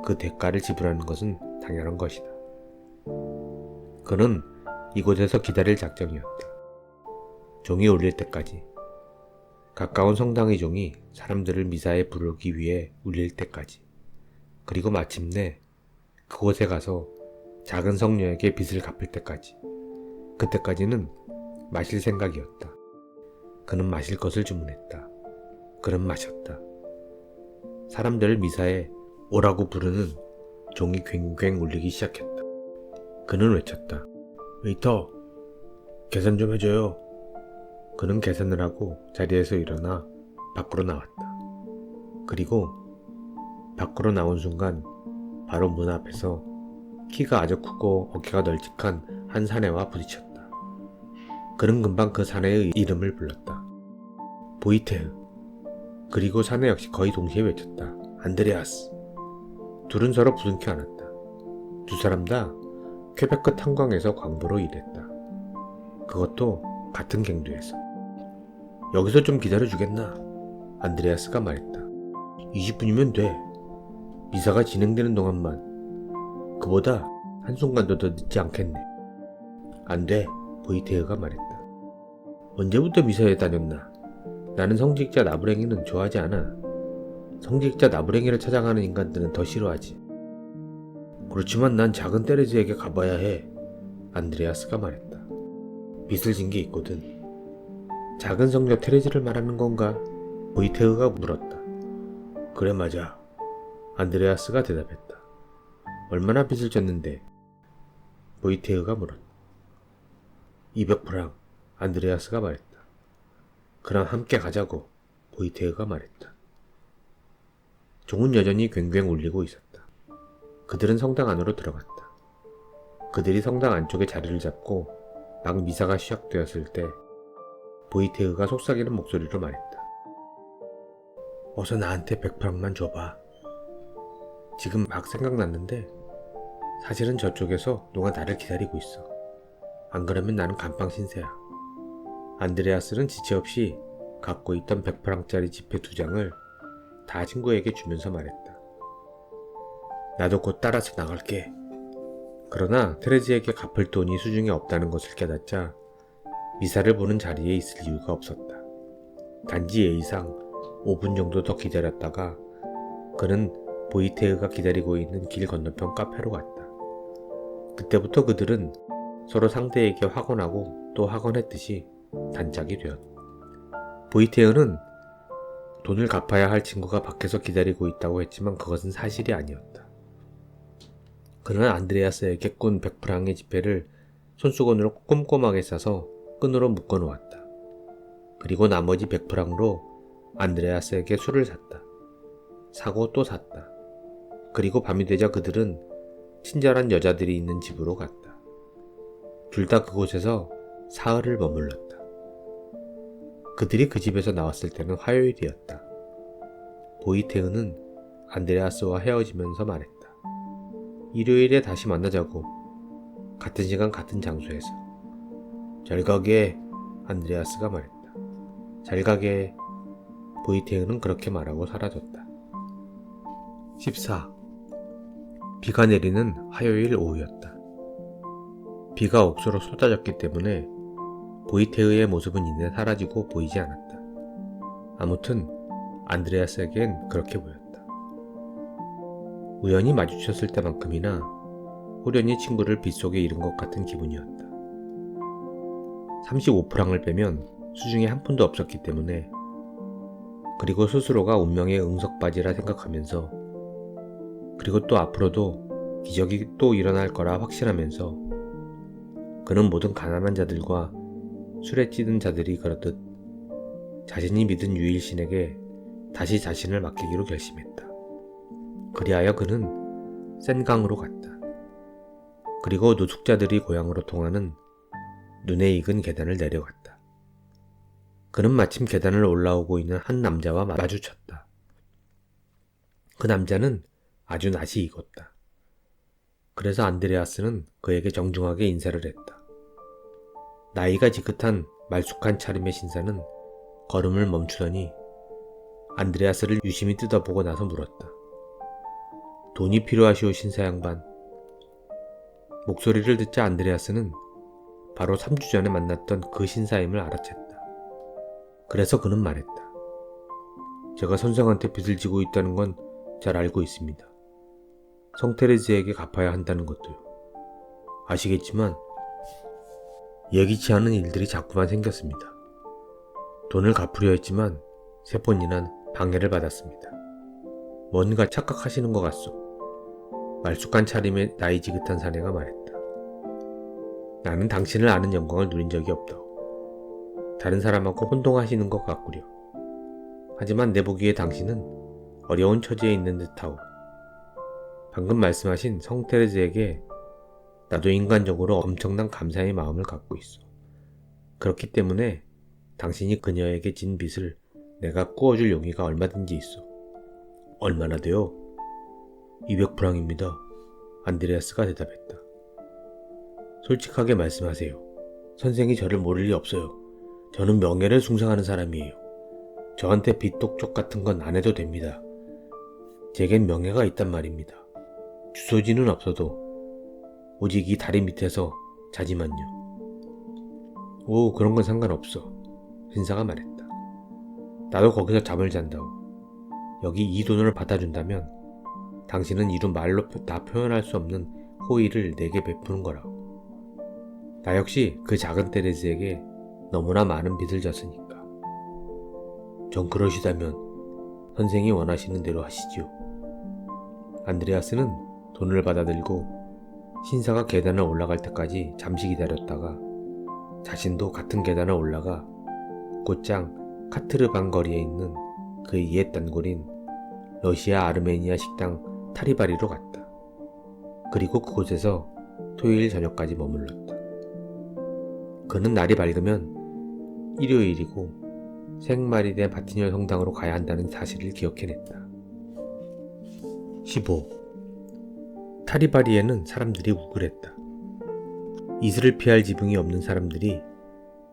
그 대가를 지불하는 것은 당연한 것이다. 그는 이곳에서 기다릴 작정이었다. 종이 울릴 때까지. 가까운 성당의 종이 사람들을 미사에 부르기 위해 울릴 때까지. 그리고 마침내 그곳에 가서 작은 성녀에게 빚을 갚을 때까지. 그때까지는 마실 생각이었다. 그는 마실 것을 주문했다. 그는 마셨다. 사람들을 미사에 오라고 부르는 종이 괭괭 울리기 시작했다. 그는 외쳤다. 웨이터, 계산 좀 해줘요. 그는 계산을 하고 자리에서 일어나 밖으로 나왔다. 그리고 밖으로 나온 순간 바로 문 앞에서 키가 아주 크고 어깨가 널찍한 한 사내와 부딪혔다. 그는 금방 그 사내의 이름을 불렀다. 보이테흐. 그리고 사내 역시 거의 동시에 외쳤다. 안드레아스. 둘은 서로 부둥켜 안았다. 두 사람 다 퀘베크 탄광에서 광부로 일했다. 그것도 같은 갱도에서. 여기서 좀 기다려주겠나? 안드레아스가 말했다. 20분이면 돼. 미사가 진행되는 동안만. 그보다 한순간도 더 늦지 않겠네. 안 돼. 보이테흐가 말했다. 언제부터 미사에 다녔나? 나는 성직자 나부랭이는 좋아하지 않아. 성직자 나부랭이를 찾아가는 인간들은 더 싫어하지. 그렇지만 난 작은 테레즈에게 가봐야 해. 안드레아스가 말했다. 빚을 진 게 있거든. 작은 성녀 테레즈를 말하는 건가? 보이테흐가 물었다. 그래 맞아. 안드레아스가 대답했다. 얼마나 빚을 졌는데? 보이테흐가 물었다. 200프랑, 안드레아스가 말했다. 그럼 함께 가자고, 보이테흐가 말했다. 종은 여전히 괭괭 울리고 있었다. 그들은 성당 안으로 들어갔다. 그들이 성당 안쪽에 자리를 잡고 막 미사가 시작되었을 때 보이테흐가 속삭이는 목소리로 말했다. 어서 나한테 100프랑만 줘봐. 지금 막 생각났는데 사실은 저쪽에서 누가 나를 기다리고 있어. 안 그러면 나는 감방 신세야. 안드레아스는 지체 없이 갖고 있던 100프랑짜리 지폐 2장을 다 친구에게 주면서 말했다. 나도 곧 따라서 나갈게. 그러나 테레즈에게 갚을 돈이 수중에 없다는 것을 깨닫자 미사를 보는 자리에 있을 이유가 없었다. 단지 예의상 5분 정도 더 기다렸다가 그는 보이테흐가 기다리고 있는 길 건너편 카페로 갔다. 그때부터 그들은 서로 상대에게 확언하고 또 확언했듯이 단짝이 되었다. 보이테흐는 돈을 갚아야 할 친구가 밖에서 기다리고 있다고 했지만 그것은 사실이 아니었다. 그는 안드레아스에게 꾼 100프랑의 지폐를 손수건으로 꼼꼼하게 싸서 끈으로 묶어 놓았다. 그리고 나머지 100프랑으로 안드레아스에게 술을 샀다. 사고 또 샀다. 그리고 밤이 되자 그들은 친절한 여자들이 있는 집으로 갔다. 둘 다 그곳에서 사흘을 머물렀다. 그들이 그 집에서 나왔을 때는 화요일이었다. 보이테흐는 안드레아스와 헤어지면서 말했다. 일요일에 다시 만나자고. 같은 시간 같은 장소에서. 잘 가게, 안드레아스가 말했다. 잘 가게. 보이테흐는 그렇게 말하고 사라졌다. 14. 비가 내리는 화요일 오후였다. 비가 옥수로 쏟아졌기 때문에 보이테흐의 모습은 이내 사라지고 보이지 않았다. 아무튼 안드레아스에겐 그렇게 보였다. 우연히 마주쳤을 때만큼이나 호련히 친구를 빗속에 잃은 것 같은 기분이었다. 35프랑을 빼면 수중에 한 푼도 없었기 때문에 그리고 스스로가 운명의 응석바지라 생각하면서 그리고 또 앞으로도 기적이 또 일어날 거라 확신하면서 그는 모든 가난한 자들과 술에 찌든 자들이 그렇듯 자신이 믿은 유일신에게 다시 자신을 맡기기로 결심했다. 그리하여 그는 센강으로 갔다. 그리고 노숙자들이 고향으로 통하는 눈에 익은 계단을 내려갔다. 그는 마침 계단을 올라오고 있는 한 남자와 마주쳤다. 그 남자는 아주 낯이 익었다. 그래서 안드레아스는 그에게 정중하게 인사를 했다. 나이가 지긋한 말쑥한 차림의 신사는 걸음을 멈추더니 안드레아스를 유심히 뜯어보고 나서 물었다. 돈이 필요하시오 신사 양반. 목소리를 듣자 안드레아스는 바로 3주 전에 만났던 그 신사임을 알아챘다. 그래서 그는 말했다. 제가 선생한테 빚을 지고 있다는 건 잘 알고 있습니다. 성테레즈에게 갚아야 한다는 것도요. 아시겠지만 예기치 않은 일들이 자꾸만 생겼습니다. 돈을 갚으려 했지만 3번이나 방해를 받았습니다. 뭔가 착각하시는 것 같소. 말쑥한 차림의 나이 지긋한 사내가 말했다. 나는 당신을 아는 영광을 누린 적이 없다오. 다른 사람하고 혼동하시는 것 같구려. 하지만 내 보기에 당신은 어려운 처지에 있는 듯하오. 방금 말씀하신 성테레즈에게 나도 인간적으로 엄청난 감사의 마음을 갖고 있어. 그렇기 때문에 당신이 그녀에게 진 빚을 내가 꾸어줄 용의가 얼마든지 있어. 얼마나 돼요? 200프랑입니다. 안드레아스가 대답했다. 솔직하게 말씀하세요. 선생이 저를 모를 리 없어요. 저는 명예를 숭상하는 사람이에요. 저한테 빚독촉 같은 건 안 해도 됩니다. 제겐 명예가 있단 말입니다. 주소지는 없어도 오직 이 다리 밑에서 자지만요. 오, 그런 건 상관없어. 신사가 말했다. 나도 거기서 잠을 잔다오. 여기 이 돈을 받아준다면 당신은 이루 말로 다 표현할 수 없는 호의를 내게 베푸는 거라오. 나 역시 그 작은 테레즈에게 너무나 많은 빚을 졌으니까. 전 그러시다면 선생이 원하시는 대로 하시지요. 안드레아스는 돈을 받아들고 신사가 계단을 올라갈 때까지 잠시 기다렸다가 자신도 같은 계단을 올라가 곧장 카트르반 거리에 있는 그의 옛 단골인 러시아 아르메니아 식당 타리바리로 갔다. 그리고 그곳에서 토요일 저녁까지 머물렀다. 그는 날이 밝으면 일요일이고 생마리데 바티녀 성당으로 가야 한다는 사실을 기억해냈다. 15. 타리바리에는 사람들이 우글했다. 이슬을 피할 지붕이 없는 사람들이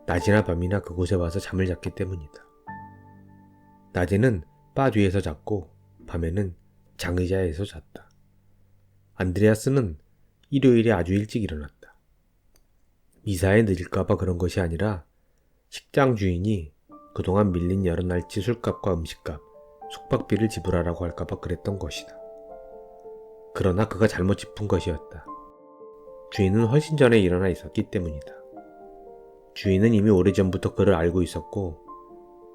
낮이나 밤이나 그곳에 와서 잠을 잤기 때문이다. 낮에는 바 뒤에서 잤고 밤에는 장의자에서 잤다. 안드레아스는 일요일에 아주 일찍 일어났다. 미사에 늦을까봐 그런 것이 아니라 식당 주인이 그동안 밀린 여러 날치 술값과 음식값, 숙박비를 지불하라고 할까봐 그랬던 것이다. 그러나 그가 잘못 짚은 것이었다. 주인은 훨씬 전에 일어나 있었기 때문이다. 주인은 이미 오래전부터 그를 알고 있었고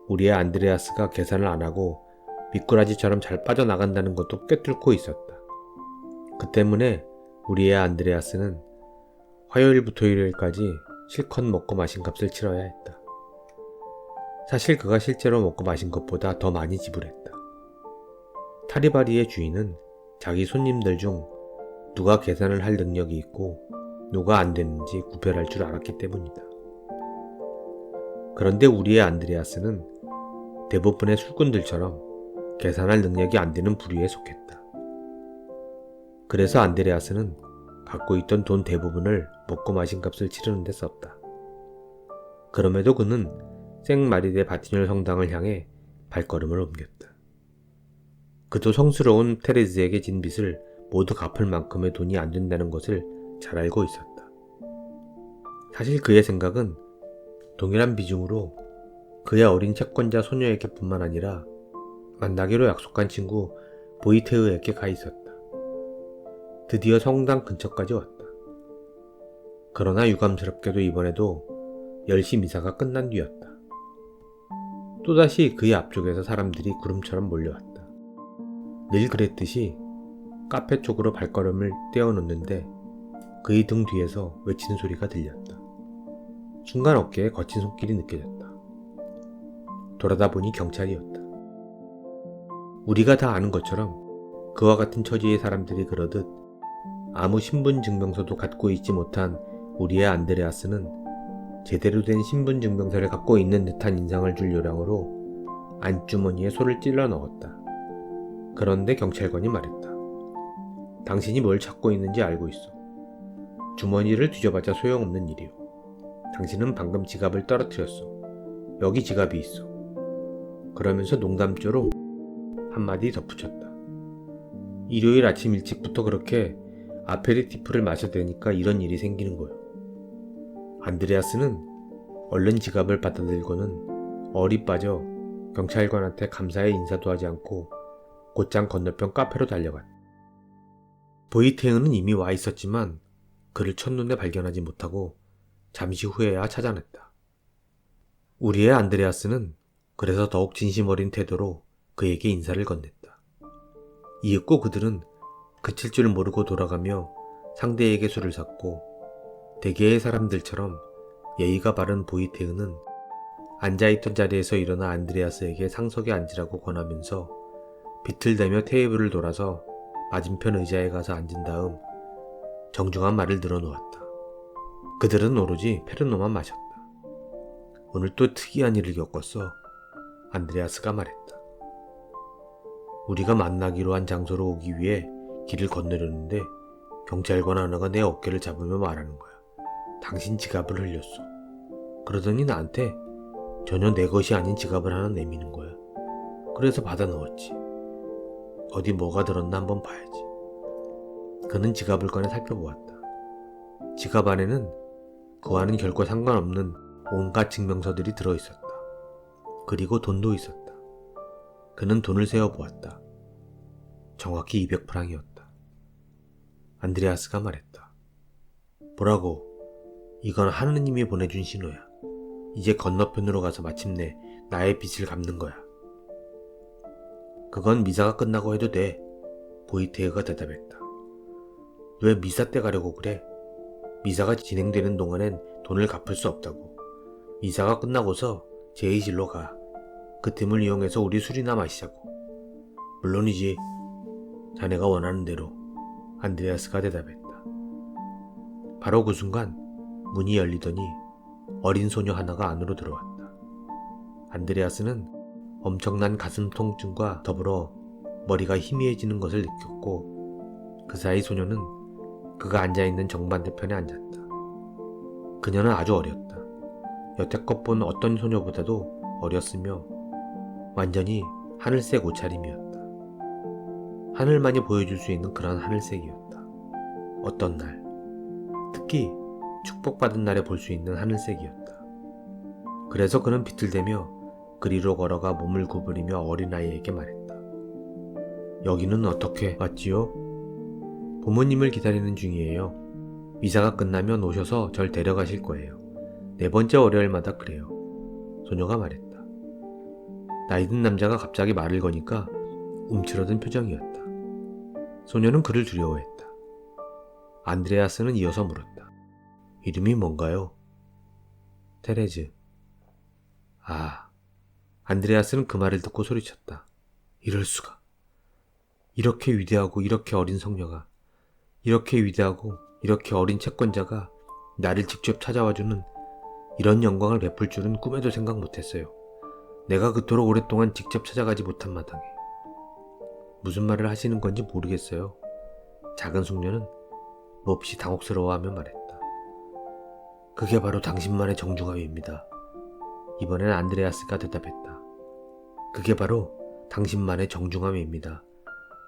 우리의 안드레아스가 계산을 안 하고 미꾸라지처럼 잘 빠져나간다는 것도 꿰뚫고 있었다. 그 때문에 우리의 안드레아스는 화요일부터 일요일까지 실컷 먹고 마신 값을 치러야 했다. 사실 그가 실제로 먹고 마신 것보다 더 많이 지불했다. 타리바리의 주인은 자기 손님들 중 누가 계산을 할 능력이 있고 누가 안 되는지 구별할 줄 알았기 때문이다. 그런데 우리의 안드레아스는 대부분의 술꾼들처럼 계산할 능력이 안 되는 부류에 속했다. 그래서 안드레아스는 갖고 있던 돈 대부분을 먹고 마신 값을 치르는 데 썼다. 그럼에도 그는 생마리데 바티뇰 성당을 향해 발걸음을 옮겼다. 그도 성스러운 테레즈에게 진 빚을 모두 갚을 만큼의 돈이 안 된다는 것을 잘 알고 있었다. 사실 그의 생각은 동일한 비중으로 그의 어린 채권자 소녀에게 뿐만 아니라 만나기로 약속한 친구 보이테흐에게 가 있었다. 드디어 성당 근처까지 왔다. 그러나 유감스럽게도 이번에도 10시 미사가 끝난 뒤였다. 또다시 그의 앞쪽에서 사람들이 구름처럼 몰려왔다. 늘 그랬듯이 카페 쪽으로 발걸음을 떼어놓는데 그의 등 뒤에서 외치는 소리가 들렸다. 순간 어깨에 거친 손길이 느껴졌다. 돌아다 보니 경찰이었다. 우리가 다 아는 것처럼 그와 같은 처지의 사람들이 그러듯 아무 신분증명서도 갖고 있지 못한 우리의 안드레아스는 제대로 된 신분증명서를 갖고 있는 듯한 인상을 줄 요량으로 안주머니에 손을 찔러 넣었다. 그런데 경찰관이 말했다. 당신이 뭘 찾고 있는지 알고 있어. 주머니를 뒤져봤자 소용없는 일이오. 당신은 방금 지갑을 떨어뜨렸어. 여기 지갑이 있어. 그러면서 농담조로 한마디 덧붙였다. 일요일 아침 일찍부터 그렇게 아페리티프를 마셔대니까 이런 일이 생기는 거요. 안드레아스는 얼른 지갑을 받아들고는 얼이 빠져 경찰관한테 감사의 인사도 하지 않고 곧장 건너편 카페로 달려갔다. 보이테흐는 이미 와 있었지만 그를 첫눈에 발견하지 못하고 잠시 후에야 찾아냈다. 우리의 안드레아스는 그래서 더욱 진심 어린 태도로 그에게 인사를 건넸다. 이윽고 그들은 그칠 줄 모르고 돌아가며 상대에게 술을 샀고 대개의 사람들처럼 예의가 바른 보이테흐는 앉아있던 자리에서 일어나 안드레아스에게 상석에 앉으라고 권하면서 비틀대며 테이블을 돌아서 맞은편 의자에 가서 앉은 다음 정중한 말을 늘어놓았다. 그들은 오로지 페르노만 마셨다. 오늘 또 특이한 일을 겪었어. 안드레아스가 말했다. 우리가 만나기로 한 장소로 오기 위해 길을 건너려는데 경찰관 하나가 내 어깨를 잡으며 말하는 거야. 당신 지갑을 흘렸어. 그러더니 나한테 전혀 내 것이 아닌 지갑을 하나 내미는 거야. 그래서 받아 넣었지. 어디 뭐가 들었나 한번 봐야지. 그는 지갑을 꺼내 살펴보았다. 지갑 안에는 그와는 결코 상관없는 온갖 증명서들이 들어있었다. 그리고 돈도 있었다. 그는 돈을 세어보았다. 정확히 200프랑이었다. 안드레아스가 말했다. 뭐라고? 이건 하느님이 보내준 신호야. 이제 건너편으로 가서 마침내 나의 빚을 갚는 거야. 그건 미사가 끝나고 해도 돼. 보이테흐가 대답했다. 왜 미사 때 가려고 그래? 미사가 진행되는 동안엔 돈을 갚을 수 없다고. 미사가 끝나고서 제의실로 가. 그 틈을 이용해서 우리 술이나 마시자고. 물론이지. 자네가 원하는 대로. 안드레아스가 대답했다. 바로 그 순간 문이 열리더니 어린 소녀 하나가 안으로 들어왔다. 안드레아스는 엄청난 가슴 통증과 더불어 머리가 희미해지는 것을 느꼈고 그 사이 소녀는 그가 앉아있는 정반대편에 앉았다. 그녀는 아주 어렸다. 여태껏 본 어떤 소녀보다도 어렸으며 완전히 하늘색 옷차림이었다. 하늘만이 보여줄 수 있는 그런 하늘색이었다. 어떤 날, 특히 축복받은 날에 볼 수 있는 하늘색이었다. 그래서 그는 비틀대며 그리로 걸어가 몸을 구부리며 어린아이에게 말했다. 여기는 어떻게 왔지요? 부모님을 기다리는 중이에요. 미사가 끝나면 오셔서 절 데려가실 거예요. 4번째 월요일마다 그래요. 소녀가 말했다. 나이든 남자가 갑자기 말을 거니까 움츠러든 표정이었다. 소녀는 그를 두려워했다. 안드레아스는 이어서 물었다. 이름이 뭔가요? 테레즈. 아, 안드레아스는 그 말을 듣고 소리쳤다. 이럴 수가. 이렇게 위대하고 이렇게 어린 성녀가, 이렇게 위대하고 이렇게 어린 채권자가 나를 직접 찾아와주는 이런 영광을 베풀 줄은 꿈에도 생각 못했어요. 내가 그토록 오랫동안 직접 찾아가지 못한 마당에. 무슨 말을 하시는 건지 모르겠어요. 작은 숙녀는 몹시 당혹스러워하며 말했다. 그게 바로 당신만의 정중함입니다. 이번엔 안드레아스가 대답했다. 그게 바로 당신만의 정중함입니다.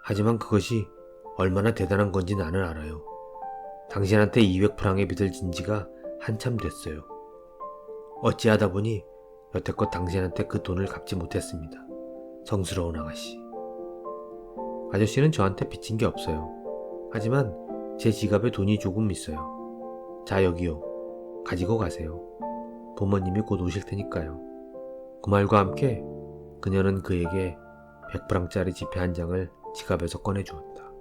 하지만 그것이 얼마나 대단한 건지 나는 알아요. 당신한테 200프랑의 빚을 진 지가 한참 됐어요. 어찌하다 보니 여태껏 당신한테 그 돈을 갚지 못했습니다. 성스러운 아가씨. 아저씨는 저한테 빚진 게 없어요. 하지만 제 지갑에 돈이 조금 있어요. 자, 여기요. 가지고 가세요. 부모님이 곧 오실 테니까요. 그 말과 함께 그녀는 그에게 100프랑짜리 지폐 한 장을 지갑에서 꺼내주었다.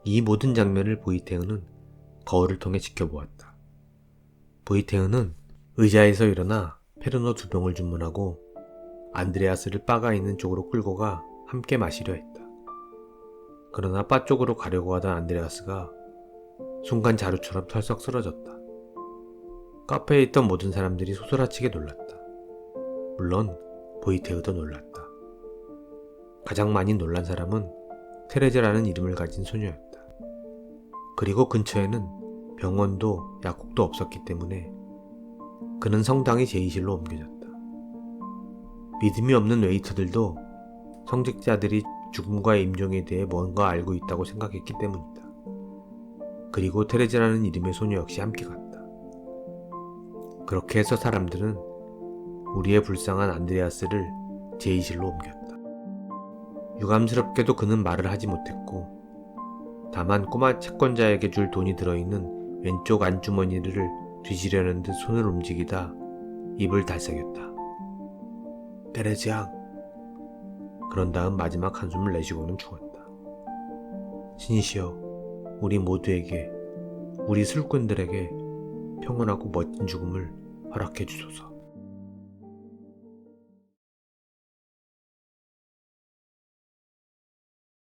이 모든 장면을 보이테흐는 거울을 통해 지켜보았다. 보이테흐는 의자에서 일어나 페르노 2병을 주문하고 안드레아스를 바가 있는 쪽으로 끌고 가 함께 마시려 했다. 그러나 바 쪽으로 가려고 하던 안드레아스가 순간 자루처럼 털썩 쓰러졌다. 카페에 있던 모든 사람들이 소스라치게 놀랐다. 물론 보이테흐도 놀랐다. 가장 많이 놀란 사람은 테레즈라는 이름을 가진 소녀였다. 그리고 근처에는 병원도 약국도 없었기 때문에 그는 성당의 제의실로 옮겨졌다. 믿음이 없는 웨이터들도 성직자들이 죽음과 임종에 대해 뭔가 알고 있다고 생각했기 때문이다. 그리고 테레즈라는 이름의 소녀 역시 함께 갔다. 그렇게 해서 사람들은 우리의 불쌍한 안드레아스를 제의실로 옮겼다. 유감스럽게도 그는 말을 하지 못했고 다만 꼬마 채권자에게 줄 돈이 들어있는 왼쪽 안주머니를 뒤지려는 듯 손을 움직이다 입을 달싹였다. 테레즈 양. 그런 다음 마지막 한숨을 내쉬고는 죽었다. 신이시여, 우리 모두에게, 우리 술꾼들에게 평온하고 멋진 죽음을 허락해 주소서.